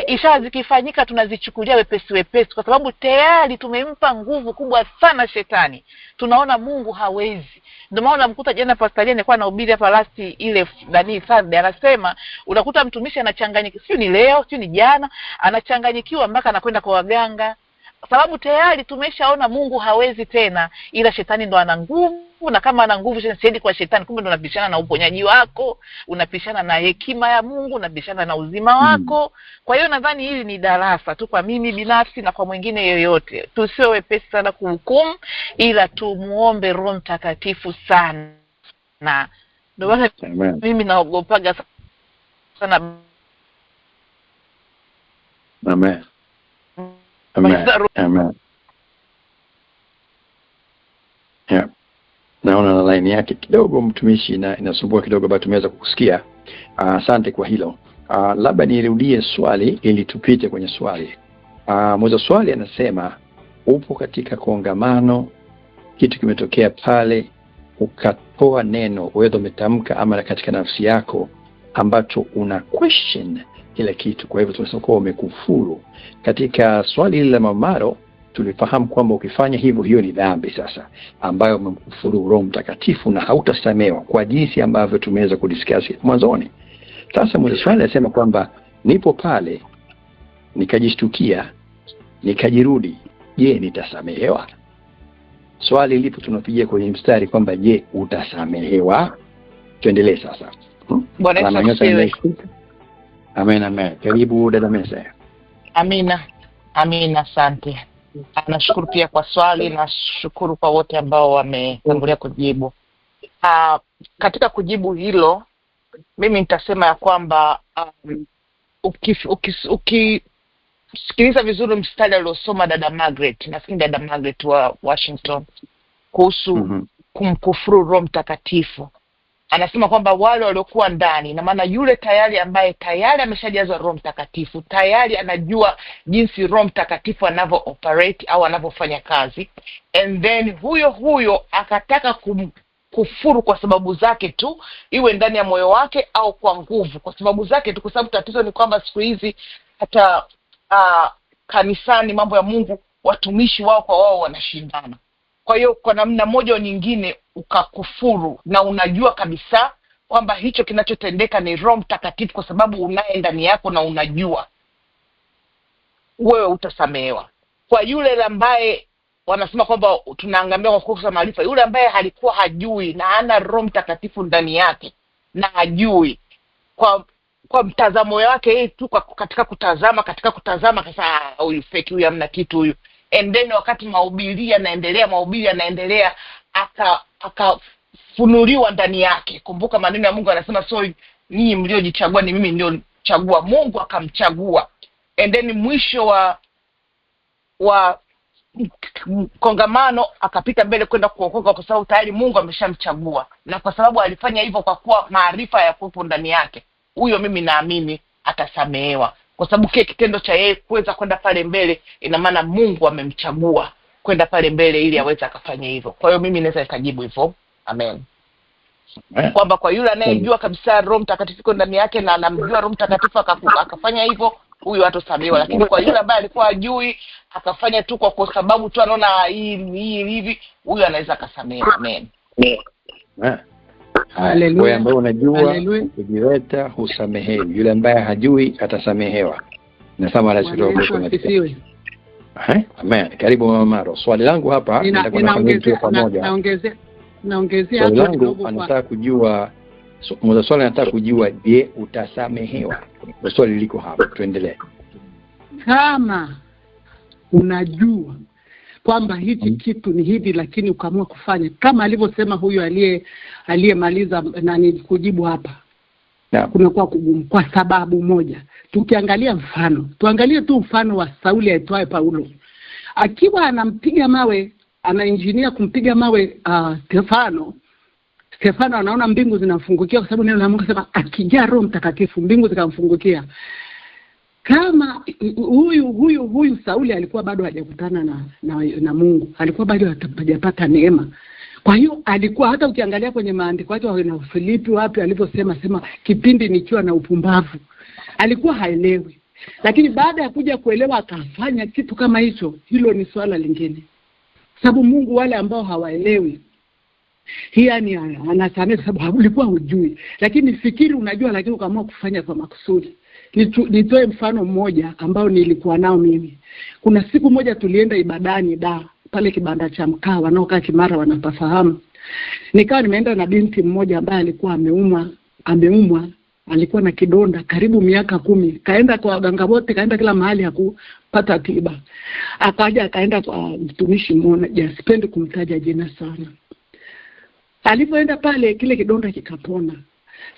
Ishara zikifanyika tunazichukulia wepesi kwa sababu tayari tumempa nguvu kubwa sana shetani. Tunaona Mungu hawezi. Ndio maana unamkuta jana Pastor alikuwa anahubiri hapa last ile Thursday, anasema unakuta mtumishi anachanganyikiwa, sio ni leo, sio ni jana, anachanganyikiwa mpaka anakwenda kwa waganga. Sababu tayari tumeshaona Mungu hawezi tena, ila shetani ndo ana nguvu. Na kama ana nguvu, siendi kwa shetani, kumbe ndo unapishana na uponyaji wako, unapishana na hekima ya Mungu, unapishana na uzima wako. Kwa hiyo nadhani hili ni darasa tu kwa mimi binafsi na kwa mwingine yoyote. Tusiwe wepesi sana kuhukumu, ila tumuombe Roho Mtakatifu sana. Na ndio maana mimi naogopaga sana. Amen. Amen. Yeah. Naona na line yake kidogo mtumishi inasumbua kidogo, bado tumeweza kukusikia. Asante kwa hilo. Labda nirudie swali ili tupite kwenye swali. Mmoja swali anasema upo katika kongamano, kitu kimetokea pale, ukatoa neno wewe umetamka ama katika nafsi yako ambacho una question kila kitu, kwa hivyo tunasema kwa umekufuru. Katika swali hili la Mamaro tulifahamu kwamba ukifanya hivyo hiyo ni dhambi sasa ambayo umemkufuru Roho Mtakatifu na hautasamewa kwa jinsi ambavyo tumeweza kudiscuss mwanzoni. Sasa mwenye swali anasema kwamba nipo pale nikajishtukia nikajirudi, je, nitasamehewa? Swali lipo tunapigia kwenye mstari kwamba je, utasamehewa? Tuendelee sasa. Bwana asifiwe. Amen. Karibu dada Mesa. Amina, asante. Nashukuru pia kwa swali, nashukuru kwa wote ambao wametangulia kujibu. Katika kujibu hilo, mimi nitasema ya kwamba ukisikiliza vizuri mstari aliosoma dada Margaret, nafikiri dada Margaret wa Washington, kuhusu kumkufuru Roho Mtakatifu, anasema kwamba wale waliokuwa ndani, na maana yule tayari ambaye tayari ameshajazwa Roho Mtakatifu, tayari anajua jinsi Roho Mtakatifu anavyo operate au anavyofanya kazi, and then huyo akataka kumkufuru kwa sababu zake tu, iwe ndani ya moyo wake au kwa nguvu kwa sababu zake tu, kwa sababu tatizo ni kwamba siku hizi hata kanisani, mambo ya Mungu, watumishi wao kwa wao wanashindana. Kwa hiyo kwa namna moja au nyingine ukakufuru na unajua kabisa kwamba hicho kinachotendeka ni Roho Mtakatifu, kwa sababu unaye ndani yako na unajua, wewe utasamehewa. Kwa yule ambaye wanasema kwamba tunaangamia kwa kukosa maarifa, yule ambaye halikuwa hajui na ana Roho Mtakatifu ndani yake na hajui, kwa mtazamo wake yeye tu katika kutazama kasa huyu fake, huyu hamna kitu huyu, and then wakati mahubiri yanaendelea akafunuliwa ndani yake. Kumbuka maneno ya Mungu anasema, so ninyi mliojichagua ni mimi niliochagua. Mungu akamchagua, and then mwisho wa kongamano akapita mbele kwenda kuokoka, kwa sababu tayari Mungu ameshamchagua, na kwa sababu alifanya hivyo kwa kuwa maarifa ya kuwepo ndani yake, huyo mimi naamini atasamehewa, kwa sababu kile kitendo cha yeye kuweza kwenda pale mbele, ina maana Mungu amemchagua kwenda pale mbele ili aweze akafanya hivyo. Kwa hiyo mimi naweza nikajibu hivyo, amen, kwamba kwa yule anayejua kabisa Roho Mtakatifu ndani yake na anamjua Roho Mtakatifu akafanya hivyo, huyu hatasamehewa. Lakini kwa yule ambaye alikuwa hajui akafanya tu kwa sababu tu anaona hii hivi, huyu anaweza akasamehewa, amen. Haleluya. Wewe ambaye unajua kujileta husamehewi, yule ambaye hajui atasamehewa. Nasema anachotaka kusema. Amen. Karibu Mama Maro. Swali langu hapa naongezea swali langu, anataka kujua swali anataka kujua, je, utasamehewa? Swali liko hapa, tuendelee. Kama unajua kwamba hichi kitu ni hivi, lakini ukaamua kufanya kama alivyosema huyu aliyemaliza nani kujibu hapa, kunakuwa kugumu kwa sababu moja. Tukiangalia tuangalie tu mfano wa Sauli aitwaye Paulo, akiwa anampiga mawe, anainjinia kumpiga mawe Stefano anaona mbingu zinamfungukia, kwa sababu neno la Mungu sema akijaa Roho Mtakatifu mbingu zikamfungukia. Kama huyu Sauli alikuwa bado hajakutana na Mungu, alikuwa bado hajapata neema. Kwa hiyo alikuwa, hata ukiangalia kwenye maandiko yake na Filipi wapi alivyosema kipindi nikiwa na upumbavu, alikuwa haelewi. Lakini baada ya kuja kuelewa akafanya kitu kama hicho, hilo ni swala lingine. Sababu Mungu wale ambao hawaelewi, yani anasamehe sababu ulikuwa hujui. Lakini fikiri unajua, lakini ukaamua kufanya kwa makusudi. Nitoe mfano mmoja ambao nilikuwa nao mimi. Kuna siku moja tulienda ibadani pale kibanda cha mkaa, wanaokaa Kimara wanapafahamu. Nikawa nimeenda na binti mmoja ambaye alikuwa ameumwa, alikuwa na kidonda karibu miaka 10. Kaenda kwa waganga wote, kaenda kila mahali hakupata tiba. Akaenda kwa mtumishi mmoja, sipendi kumtaja jina sana. Alipoenda pale kile kidonda kikapona.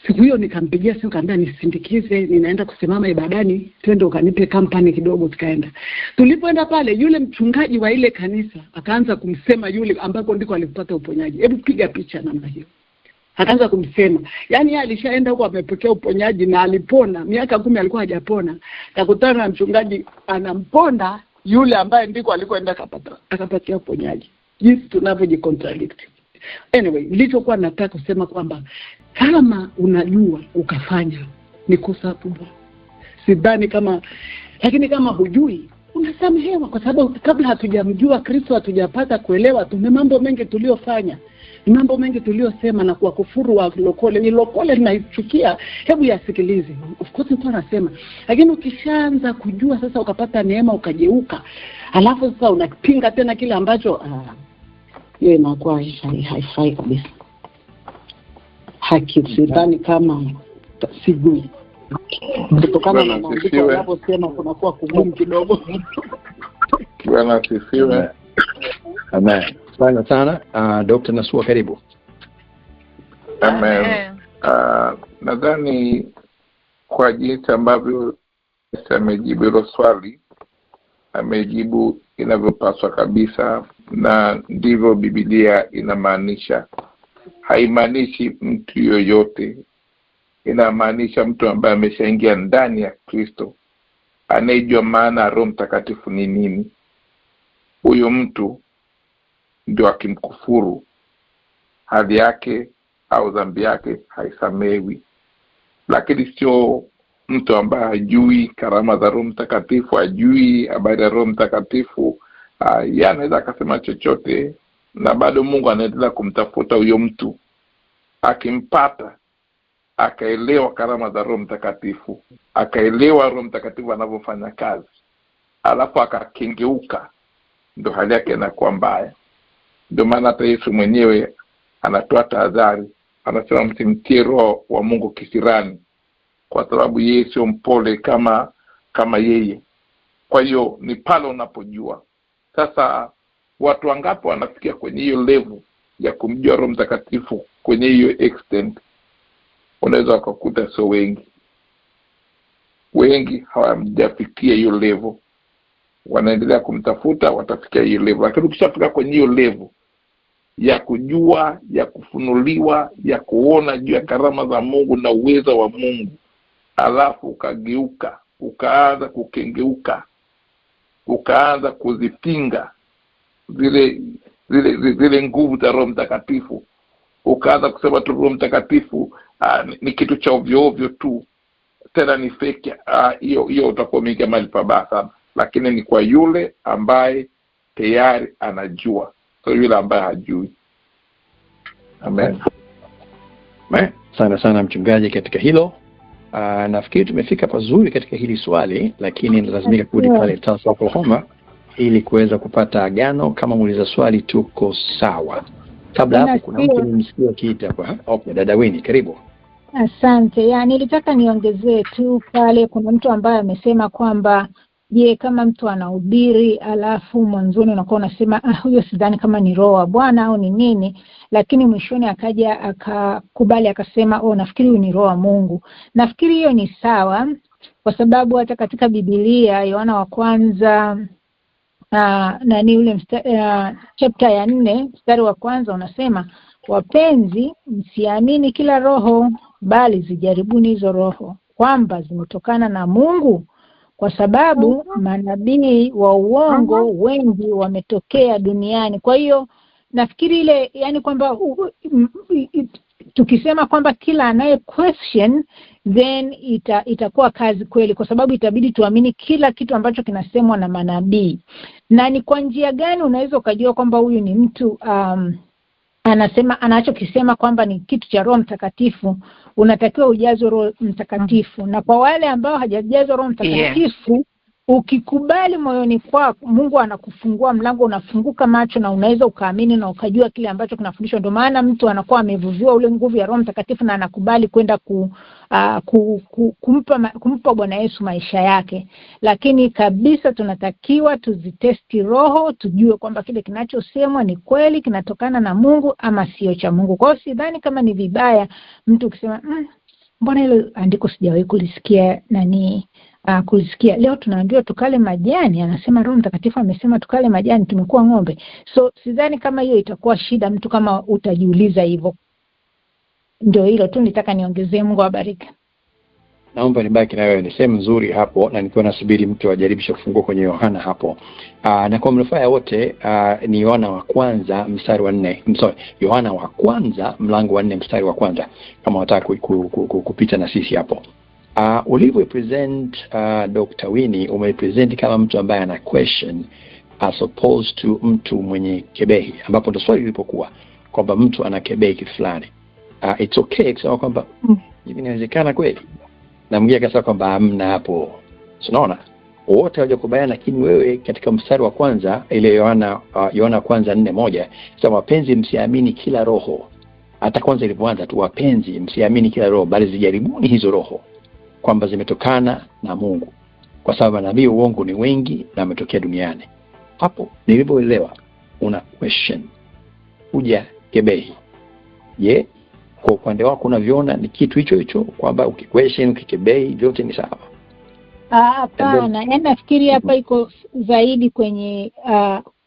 Siku hiyo nikampigia simu, kaambia nisindikize, ninaenda kusimama ibadani, twende ukanipe kampani kidogo. Tukaenda. Tulipoenda pale, yule mchungaji wa ile kanisa akaanza kumsema yule ambako ndiko alipata uponyaji. Hebu piga picha namna hiyo. Akaanza kumsema. Yaani yeye alishaenda huko amepokea uponyaji na alipona. Miaka 10 alikuwa hajapona. Akakutana na mchungaji anamponda yule ambaye ndiko alikoenda akapatia uponyaji. Jinsi tunavyojicontradict. Anyway, nilichokuwa nataka kusema kwamba kama unajua ukafanya ni kosa kubwa. Sidhani lakini kama hujui unasamehewa, kwa sababu kabla hatujamjua Kristo, hatujapata kuelewa, tuna mambo mengi tuliofanya, mambo mengi tuliosema na kwa kufuru wa lokole. Ni lokole linaichukia, hebu yasikilize. Of course mtu anasema, lakini ukishaanza kujua sasa, ukapata neema, ukageuka, alafu sasa unapinga tena kile ambacho yeye inakuwa haifai kabisa. Sidhani kama sijui. Kutokana na maandiko yanaposema kunakuwa kugumu kidogo. Bwana asifiwe. Amen. Sana. Dr. Nasua, karibu. Amen. Nadhani kwa jinsi ambavyo amejibu hilo swali, amejibu inavyopaswa kabisa, na ndivyo Biblia inamaanisha. Haimaanishi mtu yoyote, inamaanisha mtu ambaye ameshaingia ndani ya Kristo, anayejua maana ya Roho Mtakatifu ni nini. Huyo mtu ndio akimkufuru, hadhi yake au dhambi yake haisamewi. Lakini sio mtu ambaye hajui karama za Roho Mtakatifu, hajui habari ya Roho Mtakatifu, yeye anaweza akasema chochote, na bado Mungu anaendelea kumtafuta huyo mtu. Akimpata akaelewa karama za Roho Mtakatifu, akaelewa Roho Mtakatifu anavyofanya kazi, alafu akakengeuka, ndio hali yake inakuwa mbaya. Ndio maana hata Yesu mwenyewe anatoa tahadhari, anasema msimtie Roho wa Mungu kisirani, kwa sababu yeye sio mpole kama yeye. Kwa hiyo ni pale unapojua. Sasa watu wangapi wanafikia kwenye hiyo level ya kumjua Roho Mtakatifu kwenye hiyo extent? Unaweza kukuta sio wengi. Wengi hawajafikia hiyo level. Wanaendelea kumtafuta, watafikia hiyo level. Lakini ukishafika kwenye hiyo level ya kujua, ya kufunuliwa, ya kuona juu ya karama za Mungu na uwezo wa Mungu, alafu ukageuka, ukaanza kukengeuka, ukaanza kuzipinga zile nguvu za Roho Mtakatifu, ukaanza kusema tu Roho Mtakatifu ni kitu cha ovyo ovyo tu, tena ni fake, hiyo utakuwa mingi mali pabaya sana. Lakini ni kwa yule ambaye tayari anajua, so yule ambaye hajui. Amen. Sana mchungaji katika hilo. Nafikiri tumefika pazuri katika hili swali, lakini lazimika kurudi pale Tulsa, Oklahoma ili kuweza kupata agano. Kama muuliza swali tuko sawa. Kabla hapo kuna mtu nimsikia kiita hapa. Okay, dada Winnie, karibu. Asante. Nilitaka niongezee tu pale, kuna mtu ambaye amesema kwamba je, kama mtu anahubiri alafu mwanzoni unakuwa unasema huyo sidhani kama ni Roho wa Bwana au ni nini, lakini mwishoni akaja akakubali akasema nafikiri huyu ni Roho wa Mungu. Nafikiri hiyo ni sawa, kwa sababu hata katika Biblia Yohana wa kwanza ule chapter ya 4 mstari wa kwanza unasema, wapenzi, msiamini kila roho, bali zijaribuni hizo roho kwamba zimetokana na Mungu, kwa sababu manabii wa uongo wengi wametokea duniani. Kwa hiyo nafikiri ile, kwamba tukisema kwamba kila anaye question, then itakuwa kazi kweli, kwa sababu itabidi tuamini kila kitu ambacho kinasemwa na manabii. Na ni kwa njia gani unaweza ukajua kwamba huyu ni mtu anasema anachokisema kwamba ni kitu cha Roho Mtakatifu? Unatakiwa ujazwe Roho Mtakatifu. Na kwa wale ambao hajajazwa Roho Mtakatifu, ukikubali moyoni kwako, Mungu anakufungua mlango, unafunguka macho na unaweza ukaamini na ukajua kile ambacho kinafundishwa. Ndio maana mtu anakuwa amevuviwa ule nguvu ya Roho Mtakatifu na anakubali kwenda kumpa Bwana Yesu maisha yake. Lakini kabisa tunatakiwa tuzitesti roho, tujue kwamba kile kinachosemwa ni kweli, kinatokana na Mungu ama sio cha Mungu. Kwa hiyo sidhani kama ni vibaya mtu kusema mbona hilo andiko sijawahi kulisikia kulisikia. Leo tunaambiwa tukale majani, anasema Roho Mtakatifu amesema tukale majani, tumekuwa ng'ombe. So sidhani kama hiyo itakuwa shida mtu kama utajiuliza hivyo. Ndio hilo tu nitaka niongezee. Mungu awabariki. Naomba nibaki na wewe, ni sehemu nzuri hapo, na nikiwa nasubiri mtu ajaribishe kufungua kwenye Yohana hapo. Na kwa manufaa ya wote, ni Yohana wa kwanza mstari wa 4. Yohana wa kwanza mlango wa 4 mstari wa kwanza, kama unataka kupita na sisi hapo. Ulivyo present Dr. Winnie, umepresent kama mtu ambaye ana question as opposed to mtu mwenye kebehi, ambapo ndo swali lilipokuwa kwamba mtu ana kebehi fulani. It's okay kusema kwamba hivi inawezekana kweli, na mwingine akasema kwamba hamna hapo. Unaona, wote hawajakubaliana, lakini wewe katika mstari wa kwanza ile Yohana kwanza 4:1 sema, wapenzi, msiamini kila roho. Hata kwanza ilipoanza tu, wapenzi, msiamini kila roho, bali zijaribuni hizo roho kwamba zimetokana na Mungu, kwa sababu manabii uongo ni wengi na wametokea duniani. Hapo nilipoelewa una question, uja kebehi. Je, kwa upande wako unaviona ni kitu hicho kwamba ukiquestion ukikebehi vyote ni sawa? Hapana, nafikiri hapa iko zaidi kwenye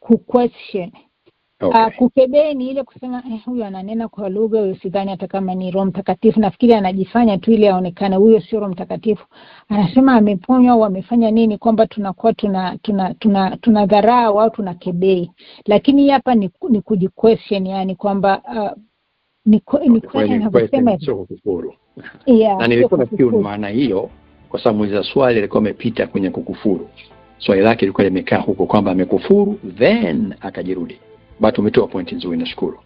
kuquestion. Okay. Kukebei ni ile kusema huyu ananena kwa lugha, huyu sidhani hata kama ni Roho Mtakatifu. Nafikiri anajifanya tu ili aonekane huyo sio Roho Mtakatifu. Anasema ameponywa au amefanya nini, kwamba tunakuwa tunadharau au tunakebei. Lakini hapa ni kujiquestion, kwamba ni kweli anavyosema sio kukufuru. Na nilikuwa nafikiri maana hiyo, kwa sababu muuliza swali alikuwa amepita kwenye kukufuru. Swali lake lilikuwa limekaa huko kwamba amekufuru then akajirudi. But umetoa pointi nzuri, nashukuru.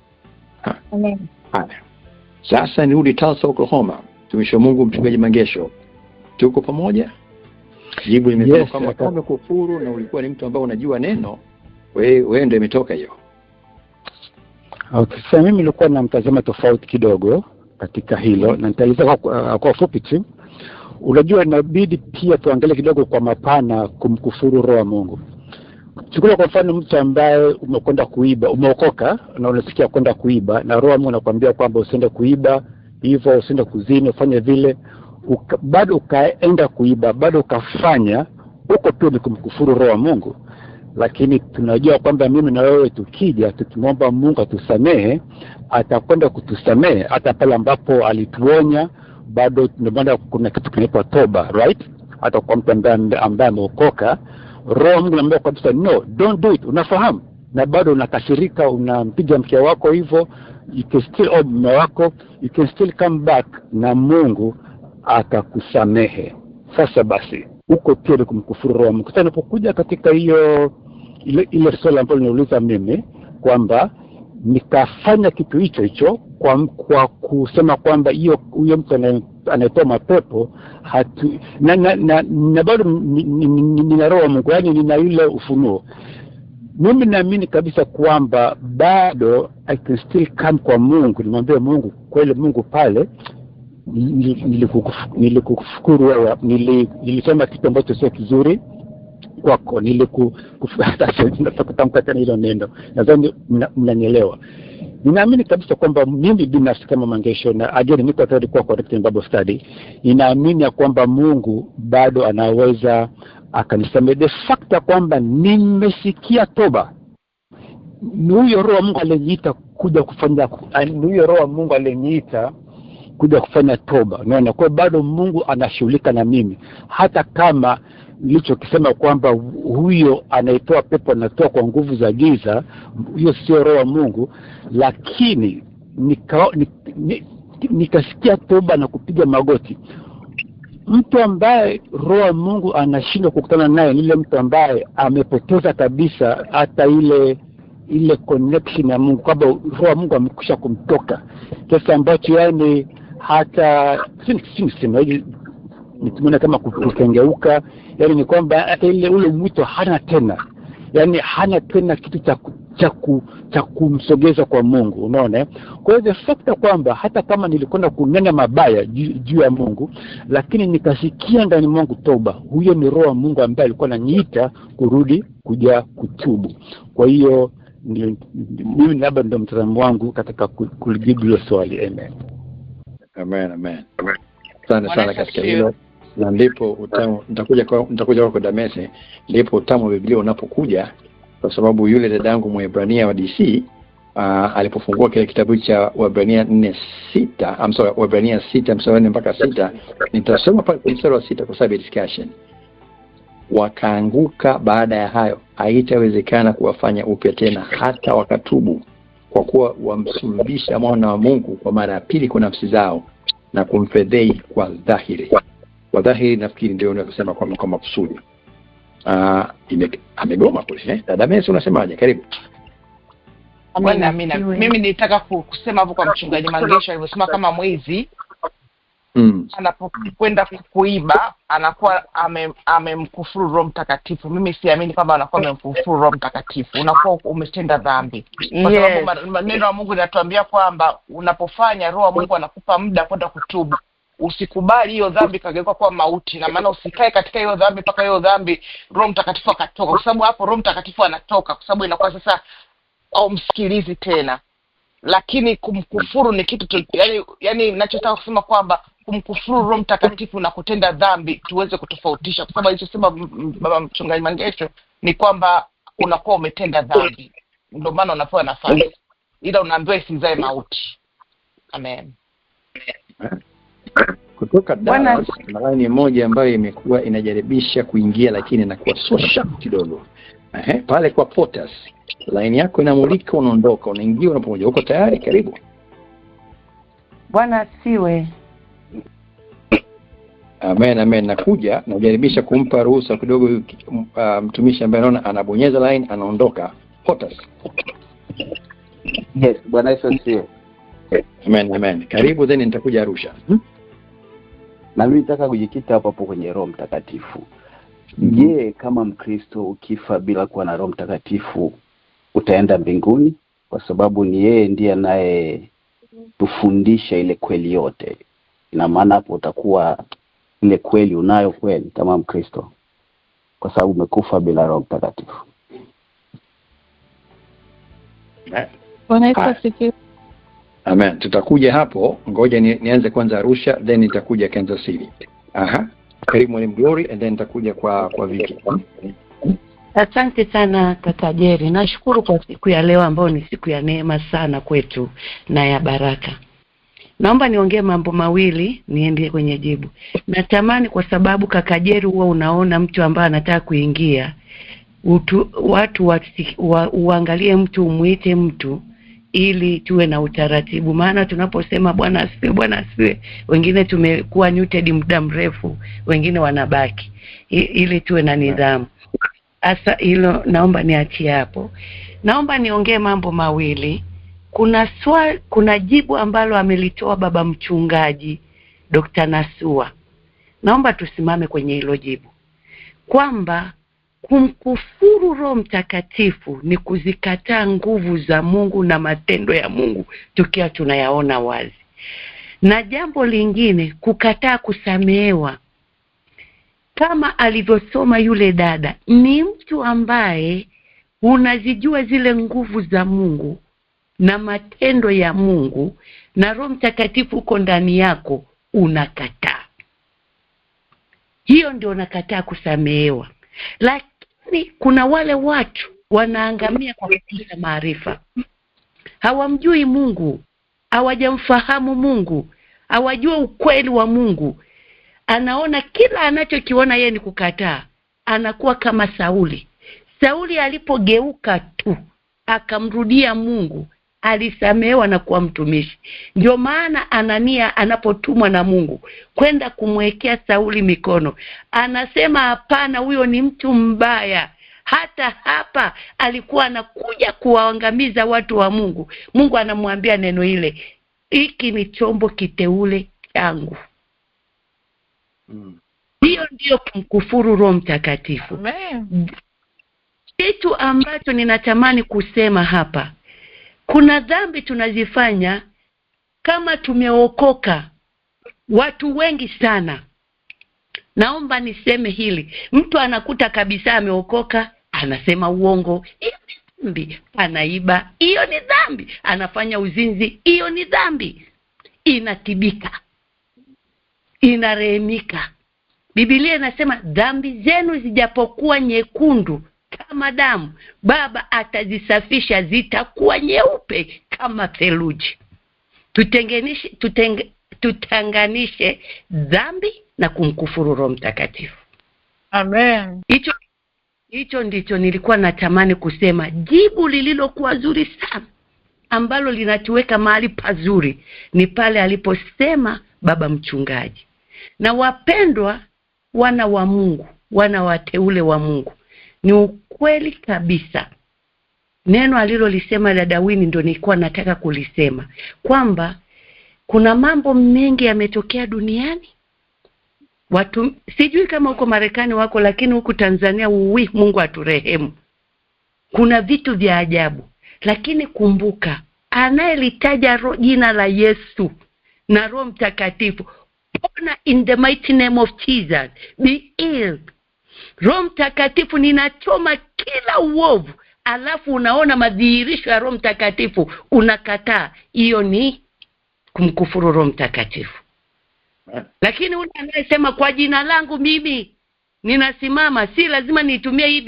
Amen. Sasa nirudi Tulsa, Oklahoma. Mtumishi wa Mungu Mchungaji Mangesho, tuko pamoja? Jibu limesema Yes, kwamba kama umekufuru na ulikuwa ni mtu ambaye unajua neno, wewe ndio imetoka hiyo. Okay, sasa mimi nilikuwa na mtazamo tofauti kidogo katika hilo, na nitaeleza kwa fupi tu. Unajua, inabidi pia tuangalie kidogo kwa mapana kumkufuru roho wa Mungu. Chukua kwa mfano mtu ambaye umekwenda kuiba, umeokoka na unasikia kwenda kuiba, na roho wa Mungu anakuambia kwamba usiende kuiba, hivyo usiende kuzini, ufanye vile, bado ukaenda kuiba, bado ukafanya, huko tu ni kumkufuru roho wa Mungu. Lakini tunajua kwamba mimi na wewe tukija tukimwomba Mungu atusamehe, atakwenda kutusamehe hata pale ambapo alituonya. Bado tunabanda kuna kitu kinaitwa toba, right? Hata kwa mtu ambaye ameokoka, roho Mungu anamwambia kabisa no, don't do it, unafahamu, na bado unakasirika, unampiga mke wako hivyo, you can still mume wako, you can still come back na Mungu atakusamehe. Sasa basi uko pia ni kumkufuru roho Mungu. Sasa unapokuja katika hiyo ile swali ambalo niuliza mimi kwamba nikafanya kitu hicho kwa kusema kwamba huyo mtu anayetoa mapepo na bado nina roho Mungu, yani nina ile ufunuo, mimi naamini kabisa kwamba bado I can still come kwa Mungu, nimwambie Mungu kweli, Mungu pale nilikufukuru wewe, nilisema kitu ambacho sio kizuri kwako, nilikutamka tena hilo neno, nadhani mnanielewa. Ninaamini kabisa kwamba mimi binafsi kama Mangesho, na again niko tayari kuwa correct in Bible study, ninaamini kwamba Mungu bado anaweza akanisamehe. The fact kwamba nimesikia toba, huyo roho Mungu aliniita kuja kufanya, huyo roho Mungu aliniita kuja kufanya toba. Unaona, kwa bado Mungu anashughulika na mimi, hata kama nilichokisema kwamba huyo anaitoa pepo, anatoa kwa nguvu za giza, huyo sio roho wa Mungu. Lakini nikasikia toba na kupiga magoti. Mtu ambaye roho wa Mungu anashindwa kukutana naye ni yule mtu ambaye amepoteza kabisa hata ile connection na Mungu, kwamba roho wa Mungu amekwisha kumtoka kiasi ambacho yani hata nitumuna kama kukengeuka, yani ni kwamba hata ule mwito hana tena, yani hana tena kitu cha kumsogeza kwa Mungu, unaona. Kwa hiyo the fact kwamba hata kama nilikwenda kunena mabaya juu ya Mungu, lakini nikasikia ndani mwangu toba, huyo ni roho wa Mungu ambaye alikuwa ananiita kurudi kuja kutubu. Kwa hiyo mimi labda ndio mtazamo wangu katika kulijibu hilo swali. Amen. Sana katika hilo, na ndipo utamu nitakuja kwa Damese, ndipo utamu wa Biblia unapokuja, kwa sababu yule dadangu Mwebrania wa DC alipofungua kile kitabu cha Waebrania 4:6, Waebrania 6:4 mpaka 6, nitasoma pale mstari wa 6 kwa sababu discussion. Wakaanguka baada ya hayo, haitawezekana kuwafanya upya tena hata wakatubu, kwa kuwa wamsulubisha mwana wa Mungu kwa mara ya pili kwa nafsi zao, na kumfedhei kwa dhahiri. Kwa dhahiri nafikiri ndio unasema kwa makusudi. Amegoma kule. Dada Messi unasemaje? Karibu. Bwana, mimi nilitaka kusema hapo kwa Mchungaji Mangesho alivyosema kama mwizi anapokwenda kuiba anakuwa amemkufuru Roho Mtakatifu. Mimi siamini kwamba anakuwa amemkufuru Roho Mtakatifu, unakuwa umetenda dhambi. Kwa sababu neno la Mungu linatuambia kwamba unapofanya, Roho wa Mungu anakupa muda kwenda kutubu. Usikubali hiyo dhambi kageuka kuwa mauti, na maana usikae katika hiyo dhambi mpaka hiyo dhambi Roho Mtakatifu akatoka, kwa sababu hapo Roho Mtakatifu anatoka, kwa sababu inakuwa sasa au msikilizi tena. Lakini kumkufuru ni kitu yani ninachotaka kusema kwamba kumkufuru Roho Mtakatifu na kutenda dhambi tuweze kutofautisha, kwa sababu alichosema baba Mchungaji Mangesho ni kwamba unakuwa umetenda dhambi, ndio maana unapewa nafasi, ila unaambiwa isizae mauti. Amen. Kutoka Dallas, ni moja ambayo imekuwa inajaribisha kuingia, lakini inakuwa so sharp kidogo. Pale kwa Potas, line yako inamulika, unaondoka, unaingia, unapomoja. Uko tayari? Karibu. Bwana siwe. Amen. Nakuja, najaribisha kumpa ruhusa kidogo mtumishi ambaye anaona anabonyeza line, anaondoka. Potas. Yes, Bwana Yesu asifiwe. Amen. Karibu, then nitakuja Arusha. Na mimi nataka kujikita hapo kwenye Roho Mtakatifu. Je, kama Mkristo ukifa bila kuwa na Roho Mtakatifu utaenda mbinguni? Kwa sababu ni yeye ndiye anaye tufundisha ile kweli yote. Ina maana hapo utakuwa ile kweli unayo kweli kama Mkristo, kwa sababu umekufa bila Roho Mtakatifu. Amen. Tutakuja hapo. Ngoja nianze kwanza Arusha, then nitakuja Kansas City. Karibu Mwalimu Glory, and then nitakuja kwa Vicky. Asante sana kaka Jerry. Nashukuru kwa siku ya leo ambayo ni siku ya neema sana kwetu na ya baraka. Naomba niongee mambo mawili niende kwenye jibu. Natamani kwa sababu kaka Jerry huwa unaona mtu ambaye anataka kuingia, watu uangalie mtu, umuite mtu ili tuwe na utaratibu. Maana tunaposema Bwana asifiwe, wengine tumekuwa muted muda mrefu, wengine wanabaki, ili tuwe na nidhamu. Asa hilo naomba niachie hapo. Naomba niongee mambo mawili. Kuna jibu ambalo amelitoa baba mchungaji Dr. Nasua. Naomba tusimame kwenye hilo jibu, kwamba kumkufuru Roho Mtakatifu ni kuzikataa nguvu za Mungu na matendo ya Mungu tukiwa tunayaona wazi. Na jambo lingine, kukataa kusamehewa. Kama alivyosoma yule dada, ni mtu ambaye unazijua zile nguvu za Mungu na matendo ya Mungu na Roho Mtakatifu uko ndani yako, unakataa. Hiyo ndio unakataa kusamehewa. Lakini kuna wale watu wanaangamia kwa kukosa maarifa. Hawamjui Mungu, hawajamfahamu Mungu, hawajua ukweli wa Mungu. Anaona kila anachokiona yeye ni kukataa. Anakuwa kama Sauli. Sauli alipogeuka tu akamrudia Mungu, alisamehewa na kuwa mtumishi. Ndio maana Anania anapotumwa na Mungu kwenda kumwekea Sauli mikono, anasema hapana, huyo ni mtu mbaya. Hata hapa alikuwa anakuja kuwaangamiza watu wa Mungu. Mungu anamwambia neno ile, hiki ni chombo kiteule changu. Hiyo ndio kumkufuru Roho Mtakatifu. Kitu ambacho ninatamani kusema hapa, kuna dhambi tunazifanya kama tumeokoka, watu wengi sana. Naomba niseme hili, mtu anakuta kabisa ameokoka, anasema uongo, hiyo ni dhambi. Anaiba, hiyo ni dhambi. Anafanya uzinzi, hiyo ni dhambi. Inatibika, inarehemika. Biblia inasema dhambi zenu zijapokuwa nyekundu kama damu, Baba atazisafisha, zitakuwa nyeupe kama theluji. Tutenganishe dhambi na kumkufuru Roho Mtakatifu. Amen. Hicho ndicho nilikuwa natamani kusema. Jibu lililokuwa zuri sana ambalo linatuweka mahali pazuri ni pale aliposema baba mchungaji. Na wapendwa wana wa Mungu, wana wateule wa Mungu, ni ukweli kabisa. Neno alilolisema dada Winnie ndio nilikuwa nataka kulisema, kwamba kuna mambo mengi yametokea duniani. Watu sijui kama huko Marekani wako, lakini huku Tanzania Mungu aturehemu. Kuna vitu vya ajabu, lakini kumbuka anayelitaja jina la Yesu na Roho Mtakatifu, pona in the mighty name of Jesus, be healed. Roho Mtakatifu ninachoma kila uovu, alafu unaona madhihirisho ya Roho Mtakatifu unakataa, hiyo ni kumkufuru Roho Mtakatifu. Lakini ule anayesema kwa jina langu mimi ninasimama, si lazima nitumie hii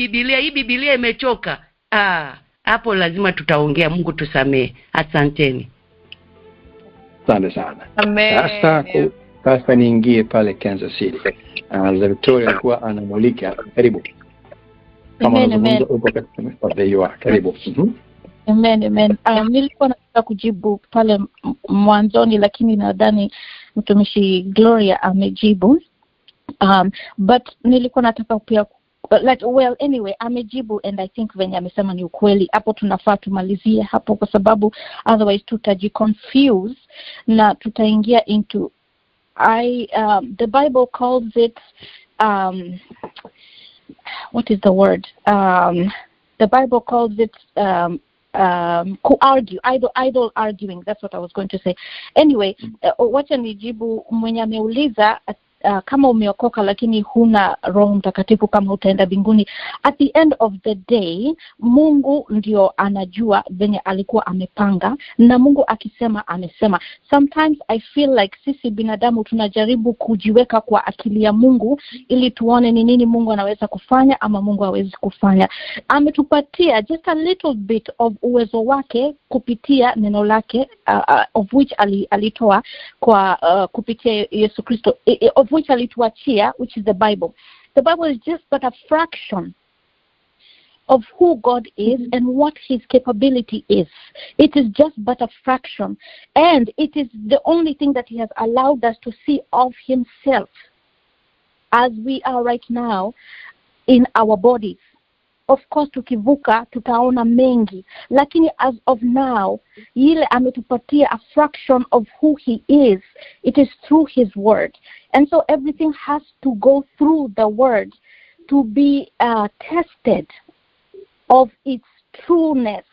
Biblia imechoka, hapo lazima tutaongea. Mungu tusamee. Asanteni. Asante sana. Amen. Sasa niingie pale Kansas City. Za Victoria alikuwa anamulika. Karibu. Amen. Karibu. Amen. Nilikuwa nataka kujibu pale mwanzoni, lakini nadhani mtumishi Gloria amejibu. But nilikuwa nataka pia anyway amejibu, and I think venye amesema ni ukweli. Hapo tunafaa tumalizie hapo, kwa sababu otherwise tutajiconfuse na tutaingia into the Bible calls it what is the word? The Bible calls it argue, idle arguing. That's what I was going to say. Anyway, wacha nijibu mwenye ameuliza kama umeokoka lakini huna Roho Mtakatifu, kama utaenda mbinguni. At the end of the day, Mungu ndio anajua venye alikuwa amepanga, na Mungu akisema amesema. Sometimes I feel like sisi binadamu tunajaribu kujiweka kwa akili ya Mungu ili tuone ni nini Mungu anaweza kufanya ama Mungu hawezi kufanya. Ametupatia just a little bit of uwezo wake kupitia neno lake, of which alitoa kwa kupitia Yesu Kristo, of which alituachia, which is the Bible. The Bible is just but a fraction of who God is and what his capability is. It is just but a fraction, and it is the only thing that he has allowed us to see of himself as we are right now in our bodies. Of course tukivuka tutaona mengi, lakini as of now yile ametupatia a fraction of who he is. It is through his word, and so everything has to go through the word to be tested of its trueness.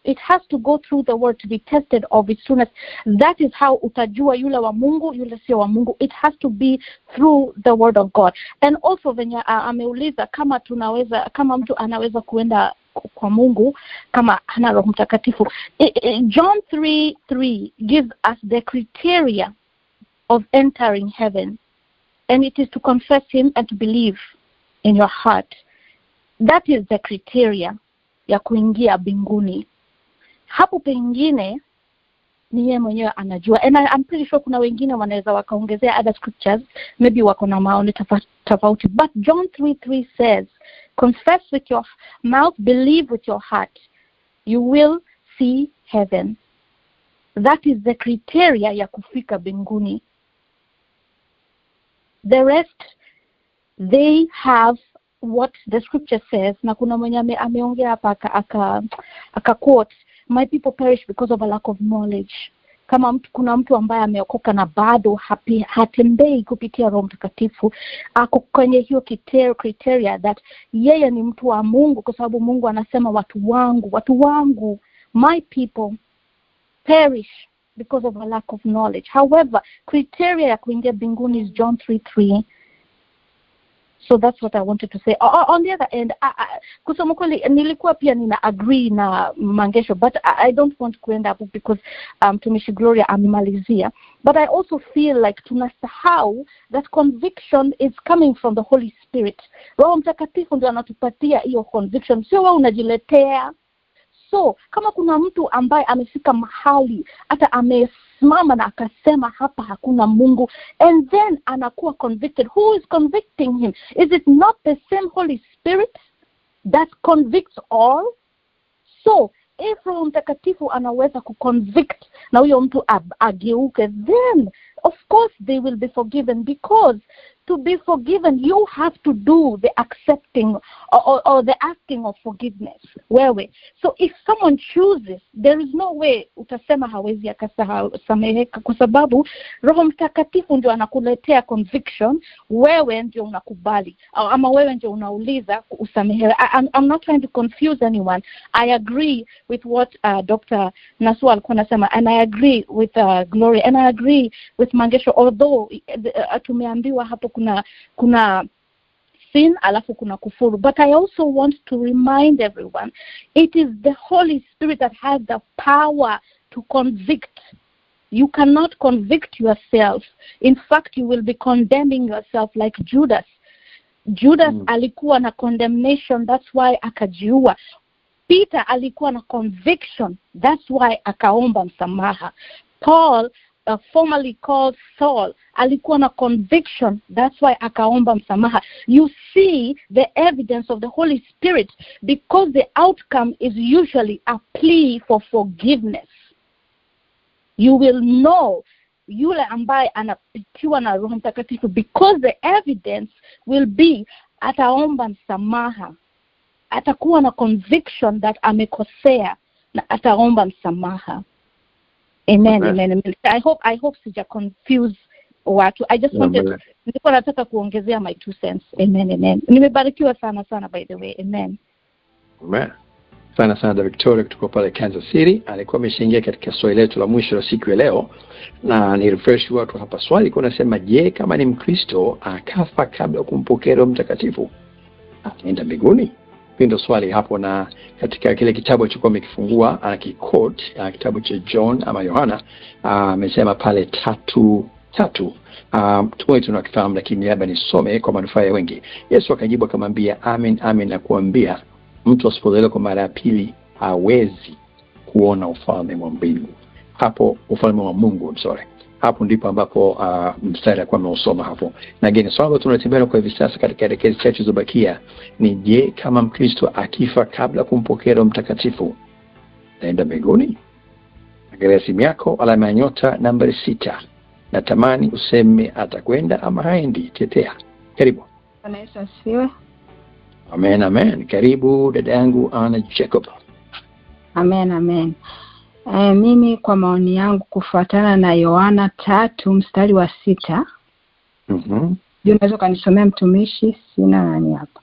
It has to go through the word to be tested of its trueness. That is how utajua yule wa Mungu, yule sio wa Mungu. It has to be through the word of God. And also venye ameuliza kama tunaweza, kama mtu anaweza kuenda kwa Mungu kama hana Roho Mtakatifu. John 3:3 gives us the criteria of entering heaven, and it is to confess him and to believe in your heart. That is the criteria ya kuingia mbinguni. Hapo pengine ni yeye mwenyewe anajua, and I'm pretty sure kuna wengine wanaweza wakaongezea other scriptures, maybe wako na maoni tofauti, but John 3:3 says, confess with your mouth, believe with your heart, you will see heaven. That is the criteria ya kufika mbinguni. The rest, they have what the scripture says, na kuna mwenye ameongea hapa aka quote, my people perish because of a lack of knowledge. Kama kuna mtu ambaye ameokoka na bado hatembei kupitia Roho Mtakatifu, ako kwenye hiyo criteria that yeye ni mtu wa Mungu, kwa sababu Mungu anasema watu wangu, my people perish because of a lack of knowledge. However, criteria ya kuingia mbinguni is John 3:3. So that's what I wanted to say. On the other end, kusema kweli nilikuwa pia nina agree na Mangesho, but I don't want to end up because Tumishi Gloria amemalizia. But I also feel like tunasahau that conviction is coming from the Holy Spirit. Roho Mtakatifu ndio anatupatia hiyo conviction, sio wewe unajiletea. So kama kuna mtu ambaye amefika mahali hata amesimama na akasema hapa hakuna Mungu, and then anakuwa convicted, who is convicting him? Is it not the same Holy Spirit that convicts all? So if Roho Mtakatifu anaweza kuconvict na huyo mtu ageuke, then of course they will be forgiven, because to be forgiven you have to do the accepting or the asking of forgiveness wewe. So if someone chooses, there is no way utasema hawezi akasameheka, kwa sababu Roho Mtakatifu ndio anakuletea conviction, wewe ndio unakubali ama wewe ndio unauliza usamehewe. I'm not trying to confuse anyone. I agree with what Dr. Nasua alikuwa anasema, and I agree with Gloria, and I agree with Mangesho, although tumeambiwa hapo kuna sin alafu kuna kufuru. But I also want to remind everyone, it is the Holy Spirit that has the power to convict. You cannot convict yourself. In fact, you will be condemning yourself like Judas. Judas alikuwa na condemnation, that's why akajiua. Peter alikuwa na conviction, that's why akaomba msamaha. Paul, formerly called Saul, alikuwa na conviction, that's why akaomba msamaha. You see the evidence of the Holy Spirit, because the outcome is usually a plea for forgiveness. You will know yule ambaye anapitiwa na Roho Mtakatifu, because the evidence will be ataomba msamaha, atakuwa na conviction that amekosea na ataomba msamaha. Amen, amen. I hope sija confuse watu. I just wanted, nilikuwa nataka kuongezea my 2 cents. Amen, amen. Nimebarikiwa sana sana, by the way. Amen. Amen. Sana sana Victoria kutoka pale Kansas City. Alikuwa ameshaingia katika swali letu la mwisho la siku ya leo, na ni refresh watu hapa. Swali kuna nasema, je, kama ni Mkristo akafa kabla ya kumpokea Roho Mtakatifu ataenda mbinguni? Ndio swali hapo, na katika kile kitabu alichokuwa amekifungua anakikoti kitabu cha John ama Yohana amesema pale 3:3. Tuwe tunakifahamu, lakini labda nisome kwa manufaa ya wengi. Yesu akajibu akamwambia, amen amen nakuambia, mtu asipozaliwa kwa mara ya pili hawezi kuona ufalme wa mbingu. Hapo ufalme wa Mungu, hapo ndipo ambapo mstari alikuwa ameusoma hapo. Na geni swali tunatembea kwa hivi sasa katika rekezi chache zilizobakia ni, je, kama Mkristo akifa kabla kumpokea Roho Mtakatifu naenda mbinguni? Angalia simu yako, alama ya nyota nambari 6. Natamani useme atakwenda ama haendi. Tetea. Karibu. Bwana Yesu asifiwe. Amen, amen. Karibu dada yangu Anna Jacob. Amen, amen. Mimi kwa maoni yangu kufuatana na Yohana 3:6. Ndio unaweza kanisomea mtumishi, sina nani hapa.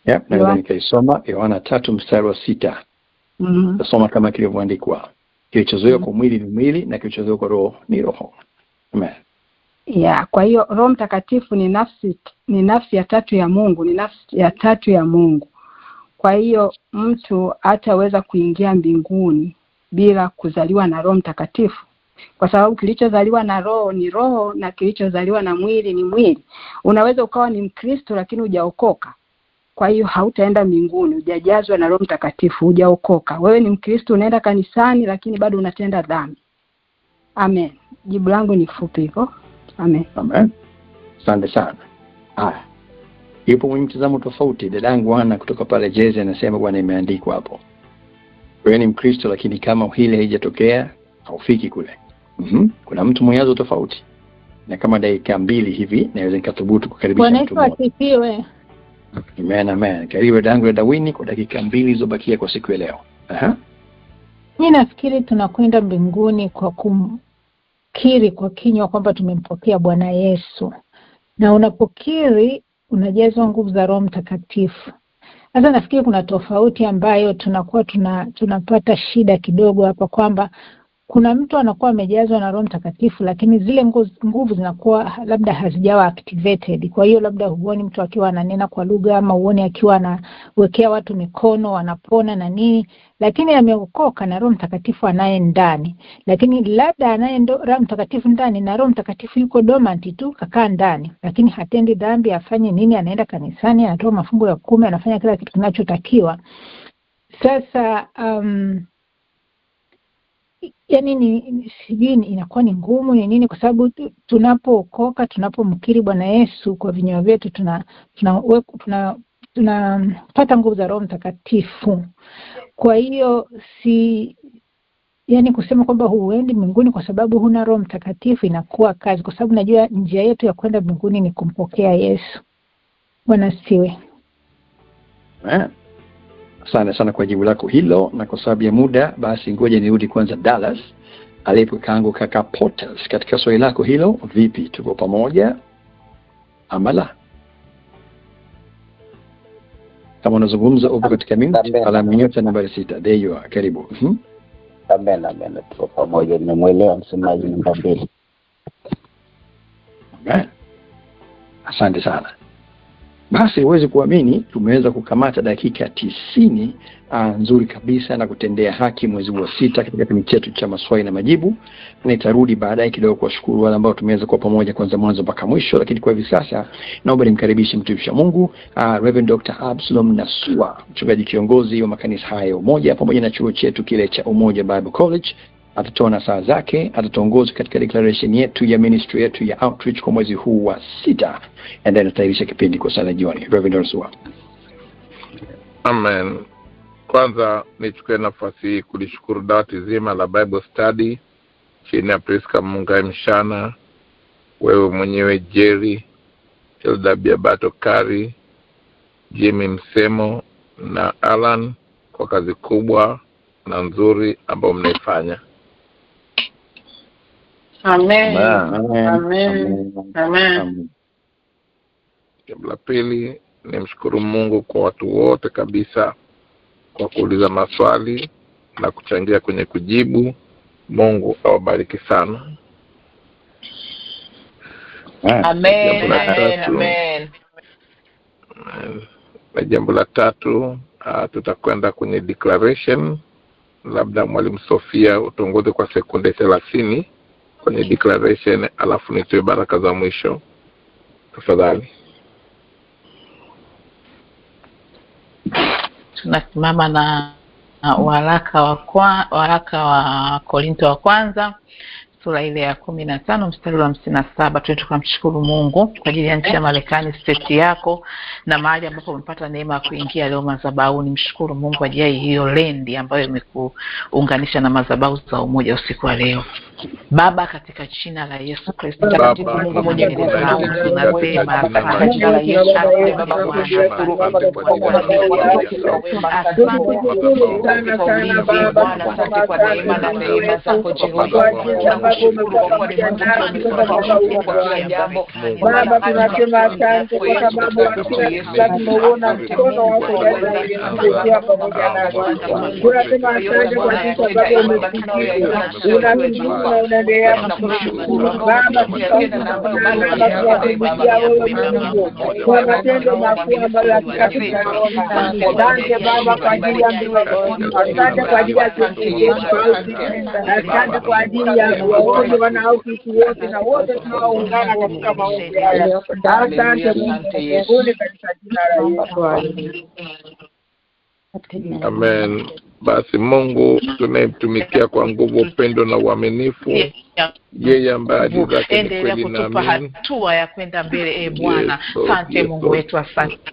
Yep, naweza nikaisoma Yohana 3:6. Nasoma kama kilivyoandikwa. Kilichozoea kwa mwili ni mwili na kilichozoea kwa roho ni roho. Amen. Yeah, kwa hiyo Roho Mtakatifu ni nafsi ya tatu ya Mungu, ni nafsi ya tatu ya Mungu. Kwa hiyo mtu hataweza kuingia mbinguni bila kuzaliwa na Roho Mtakatifu, kwa sababu kilichozaliwa na roho ni roho na kilichozaliwa na mwili ni mwili. Unaweza ukawa ni Mkristo lakini hujaokoka, kwa hiyo hautaenda mbinguni, hujajazwa na Roho Mtakatifu, hujaokoka. Wewe ni Mkristo, unaenda kanisani lakini bado unatenda dhambi. Amen. Jibu langu ni fupi hivyo. Amen. Amen. Asante sana. Yupo mwenye mtazamo tofauti. Dadangu Ana kutoka pale Jezi anasema bwana, imeandikwa hapo, wewe ni Mkristo lakini kama hili haijatokea haufiki kule. Kuna mtu mwenyezo tofauti. Na kama dakika 2 hivi naweza nikathubutu kukaribisha mtu mmoja. Asifiwe. Amen, amen. Karibu dadangu Dawini kwa dakika 2 zilizobakia kwa siku ya leo. Mimi nafikiri tunakwenda mbinguni kwa kumkiri kwa kinywa kwamba tumempokea Bwana Yesu. Na unapokiri unajazwa nguvu za Roho Mtakatifu. Sasa nafikiri kuna tofauti ambayo tunakuwa tunapata shida kidogo hapa, kwamba kuna mtu anakuwa amejazwa na Roho Mtakatifu lakini zile nguvu zinakuwa labda hazijawa activated. Kwa hiyo labda huoni mtu akiwa ananena kwa lugha, ama huoni akiwa anawekea watu mikono wanapona na nini, lakini ameokoka na Roho Mtakatifu anaye ndani. Lakini labda anaye Roho Mtakatifu ndani na Roho Mtakatifu yuko dormant tu, kakaa ndani, lakini hatendi dhambi, afanye nini, anaenda kanisani, anatoa mafungo ya 10, anafanya kila kitu kinachotakiwa. Sasa yani sijui inakuwa ni ngumu ni nini, kwa sababu tunapookoka, tunapomkiri Bwana Yesu kwa vinywa vyetu, tunapata nguvu za Roho Mtakatifu. Kwa hiyo yani kusema kwamba huendi mbinguni kwa sababu huna Roho Mtakatifu inakuwa kazi, kwa sababu najua njia yetu ya kwenda mbinguni ni kumpokea Yesu. Bwana asifiwe. Asante sana kwa jibu lako hilo, na kwa sababu ya muda basi ngoja nirudi kwanza Dallas alipo kangu kaka Potters katika swali lako hilo. Vipi, tuko pamoja amala? Kama unazungumza upo katika mute, alama nyota nambari 6. There you are. Karibu. Amen, tuko pamoja. Nimemuelewa msemaji namba 2. Amen. Asante sana. Basi uweze kuamini tumeweza kukamata dakika 90 nzuri kabisa na kutendea haki mwezi wa 6 katika kipindi chetu cha maswali na majibu. Nitarudi baadaye kidogo kuwashukuru wale ambao tumeweza kwa pamoja kwanza mwanzo mpaka mwisho, lakini kwa hivi sasa naomba nimkaribishe mtumishi wa Mungu Reverend Dr. Absalom Nasua, mchungaji kiongozi wa makanisa haya ya Umoja pamoja na chuo chetu kile cha Umoja Bible College. Atatoa nasaha zake, atatuongoza katika declaration yetu ya ministry yetu ya outreach kwa mwezi huu wa 6, and then atairisha kipindi kwa sala jioni. Reverend Nasua. Amen. Kwanza nichukue nafasi hii kulishukuru dawati zima la Bible Study chini ya Priska Mungai Mshana, wewe mwenyewe Jerry, Hilda Biabato Kari, Jimmy Msemo na Alan kwa kazi kubwa na nzuri ambayo mnaifanya. Amen. Amen. Amen. Amen. Jambo la pili, nimshukuru Mungu kwa watu wote kabisa kwa kuuliza maswali na kuchangia kwenye kujibu. Mungu awabariki sana. Amen. Amen. Na jambo la tatu, tutakwenda kwenye declaration. Labda Mwalimu Sofia utongoze kwa sekunde 30 kwenye declaration, alafu nitoe baraka za mwisho. Tafadhali. Tunasimama na waraka wa Korinto wa kwanza sura ile ya 15 mstari wa 57. Tunakumshukuru Mungu kwa ajili ya nchi ya Marekani, state yako na mahali ambapo umepata neema ya kuingia leo madhabahuni. Mshukuru Mungu kwa ajili ya hiyo lendi ambayo imekuunganisha na madhabahu za umoja usiku wa leo. Baba, katika jina la Yesu Kristo, takatifu Mungu mwenye rehema, tunasema katika jina la Yesu Kristo, Baba tunashukuru kwa Bwana, asante kwa neema na neema zako Jehova. Tunakushukuru kwa kuwa ni Mungu mtakatifu kwa kila jambo. Baba, tunasema asante kwa sababu kila tumeona mkono wako ukiwa pamoja nasi. Tunasema asante kwa sababu umetusikia. Unaendelea kushukuru Baba, kwa matendo makuu ambayo hakika asante Baba kwa ajili ya asante kwa ajili ya asante kwa ajili ya wote wanaoishi wote na wote tunaoungana katika maombi haya. Asante Mungu katika jina la Yesu. Amen. Basi Mungu tunayemtumikia kwa nguvu, upendo na uaminifu, yeye ambaye ahadi zake ni kweli na kutupa hatua ya kwenda mbele. Bwana, asante Mungu wetu, asante.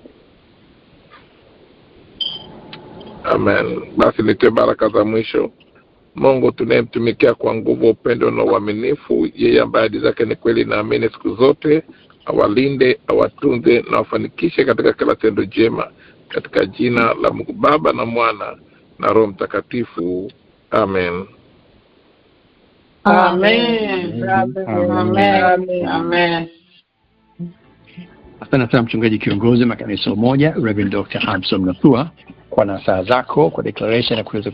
Amen. Basi nitoe baraka za mwisho. Mungu tunayemtumikia kwa nguvu, upendo na uaminifu, yeye ambaye ahadi zake ni kweli na amini siku zote, awalinde, awatunze na wafanikishe katika kila tendo jema, katika jina la Mungu Baba na Mwana na Roho Mtakatifu. Amen. Amen. Amen. Amen. Asante sana mchungaji kiongozi makanisa moja Reverend Dr. Absalom Nathua kwa nasaha zako, kwa declaration na kuweza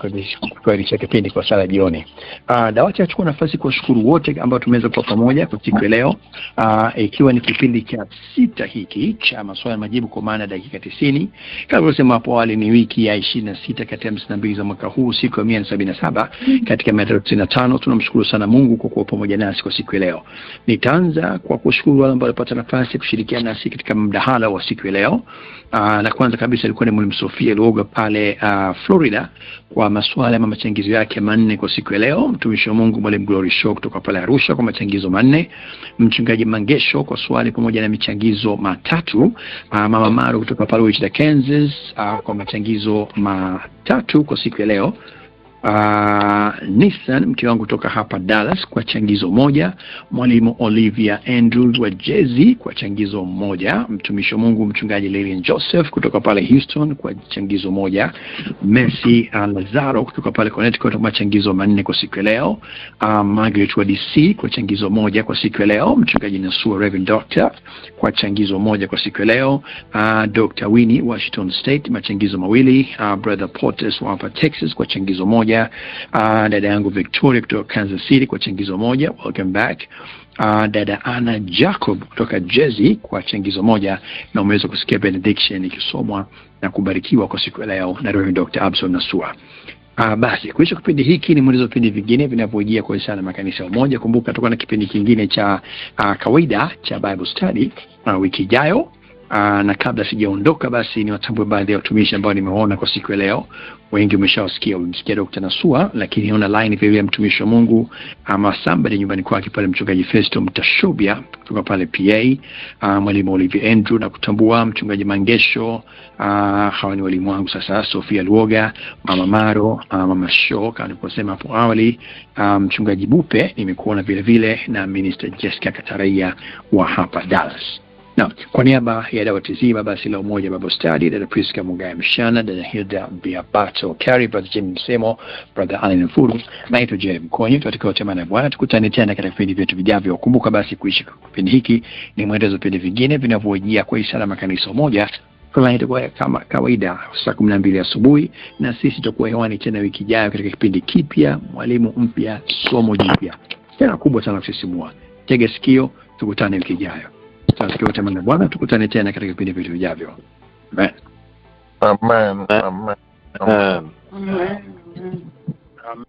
kutuarisha kipindi kwa sala jioni. Dawati achukua nafasi kuwashukuru wote ambao tumeweza kuwa pamoja kwa siku leo. Ikiwa ni kipindi cha 6 hiki cha maswali na majibu kwa maana dakika 90. Kama nilivyosema hapo awali, ni wiki ya 26 kati ya 52 za mwaka huu, siku ya 177 katika 365. Tunamshukuru sana Mungu kwa kuwa pamoja nasi kwa siku leo. Nitaanza kwa kushukuru wale ambao walipata nafasi kushirikiana nasi katika mdahalo wa siku leo. Na kwanza kabisa ilikuwa ni Mwalimu Sofia Luoga pale Florida kwa maswali ama machangizo yake 4 kwa siku ya leo. Mtumishi wa Mungu Mwalimu Glory Show kutoka pale Arusha kwa machangizo 4. Mchungaji Mangesho kwa swali pamoja na michangizo 3. Mama Maro kutoka pale Wichita, Kansas kwa machangizo 3 kwa siku ya leo. Nissan mke wangu kutoka hapa Dallas kwa changizo 1. Mwalimu Olivia Andrew wa Jezi kwa changizo 1. Mtumishi wa Mungu mchungaji Lilian Joseph kutoka pale Houston kwa changizo 1. Mercy Lazaro kutoka pale Connecticut kwa changizo 4 kwa siku leo. Margaret wa DC kwa changizo 1 kwa siku leo. Mchungaji Nasua Reverend Doctor kwa changizo 1 kwa siku leo. Dr. Winnie Washington State machangizo 2. Brother Portes wa hapa Texas kwa changizo 1. Dada yangu Victoria kutoka Kansas City kwa changizo 1. Welcome back. Dada Anna Jacob kutoka Jersey kwa changizo 1, na umeweza kusikia benediction ikisomwa na kubarikiwa kwa siku ya leo na Reverend Dr. Absalom Nasua. Basi kuisha kipindi hiki ni mwendelezo vipindi vingine vinavyojia kwa sana makanisa moja. Kumbuka tutakuwa na kipindi kingine cha kawaida cha Bible Study wiki ijayo. Na kabla sijaondoka, basi ni watambue baadhi ya watumishi ambao nimeona kwa siku ya leo. Wengi umeshawasikia, umemsikia Dr. Nasua, lakini ona line vile mtumishi wa Mungu ama somebody nyumbani kwake pale, mchungaji Festo Mtashobia kutoka pale PA, mwalimu Olivia Andrew na kutambua mchungaji Mangesho. Hawa ni walimu wangu sasa, Sofia Luoga, mama Maro, mama Show kama nilivyosema hapo awali, mchungaji Bupe nimekuona vile vile, na minister Jessica Kataraia wa hapa Dallas. Na kwa niaba ya dawati baba Sila Umoja Bible Study, dada Priska Mugaya Mshana, dada Hilda Biabato Carey, brother Jim Msemo, brother Allen Mfuru, naitwa J Mkonyi. Tutakao tema na Bwana, tukutane tena katika vipindi vyetu vijavyo. Kumbuka basi kuishi kipindi hiki ni mwendelezo wa vipindi vingine vinavyojia kwa ishara makanisa moja. Kwa itakuwa kama kawaida saa 12 asubuhi, na sisi tutakuwa hewani tena wiki ijayo katika kipindi kipya, mwalimu mpya, somo jipya. Tena kubwa sana kusisimua. Tega sikio, tukutane wiki ijayo. Tukiwa tema na Bwana, tukutane tena katika vipindi vyetu vijavyo. Amen. Amen. Amen. Amen. Amen. Amen.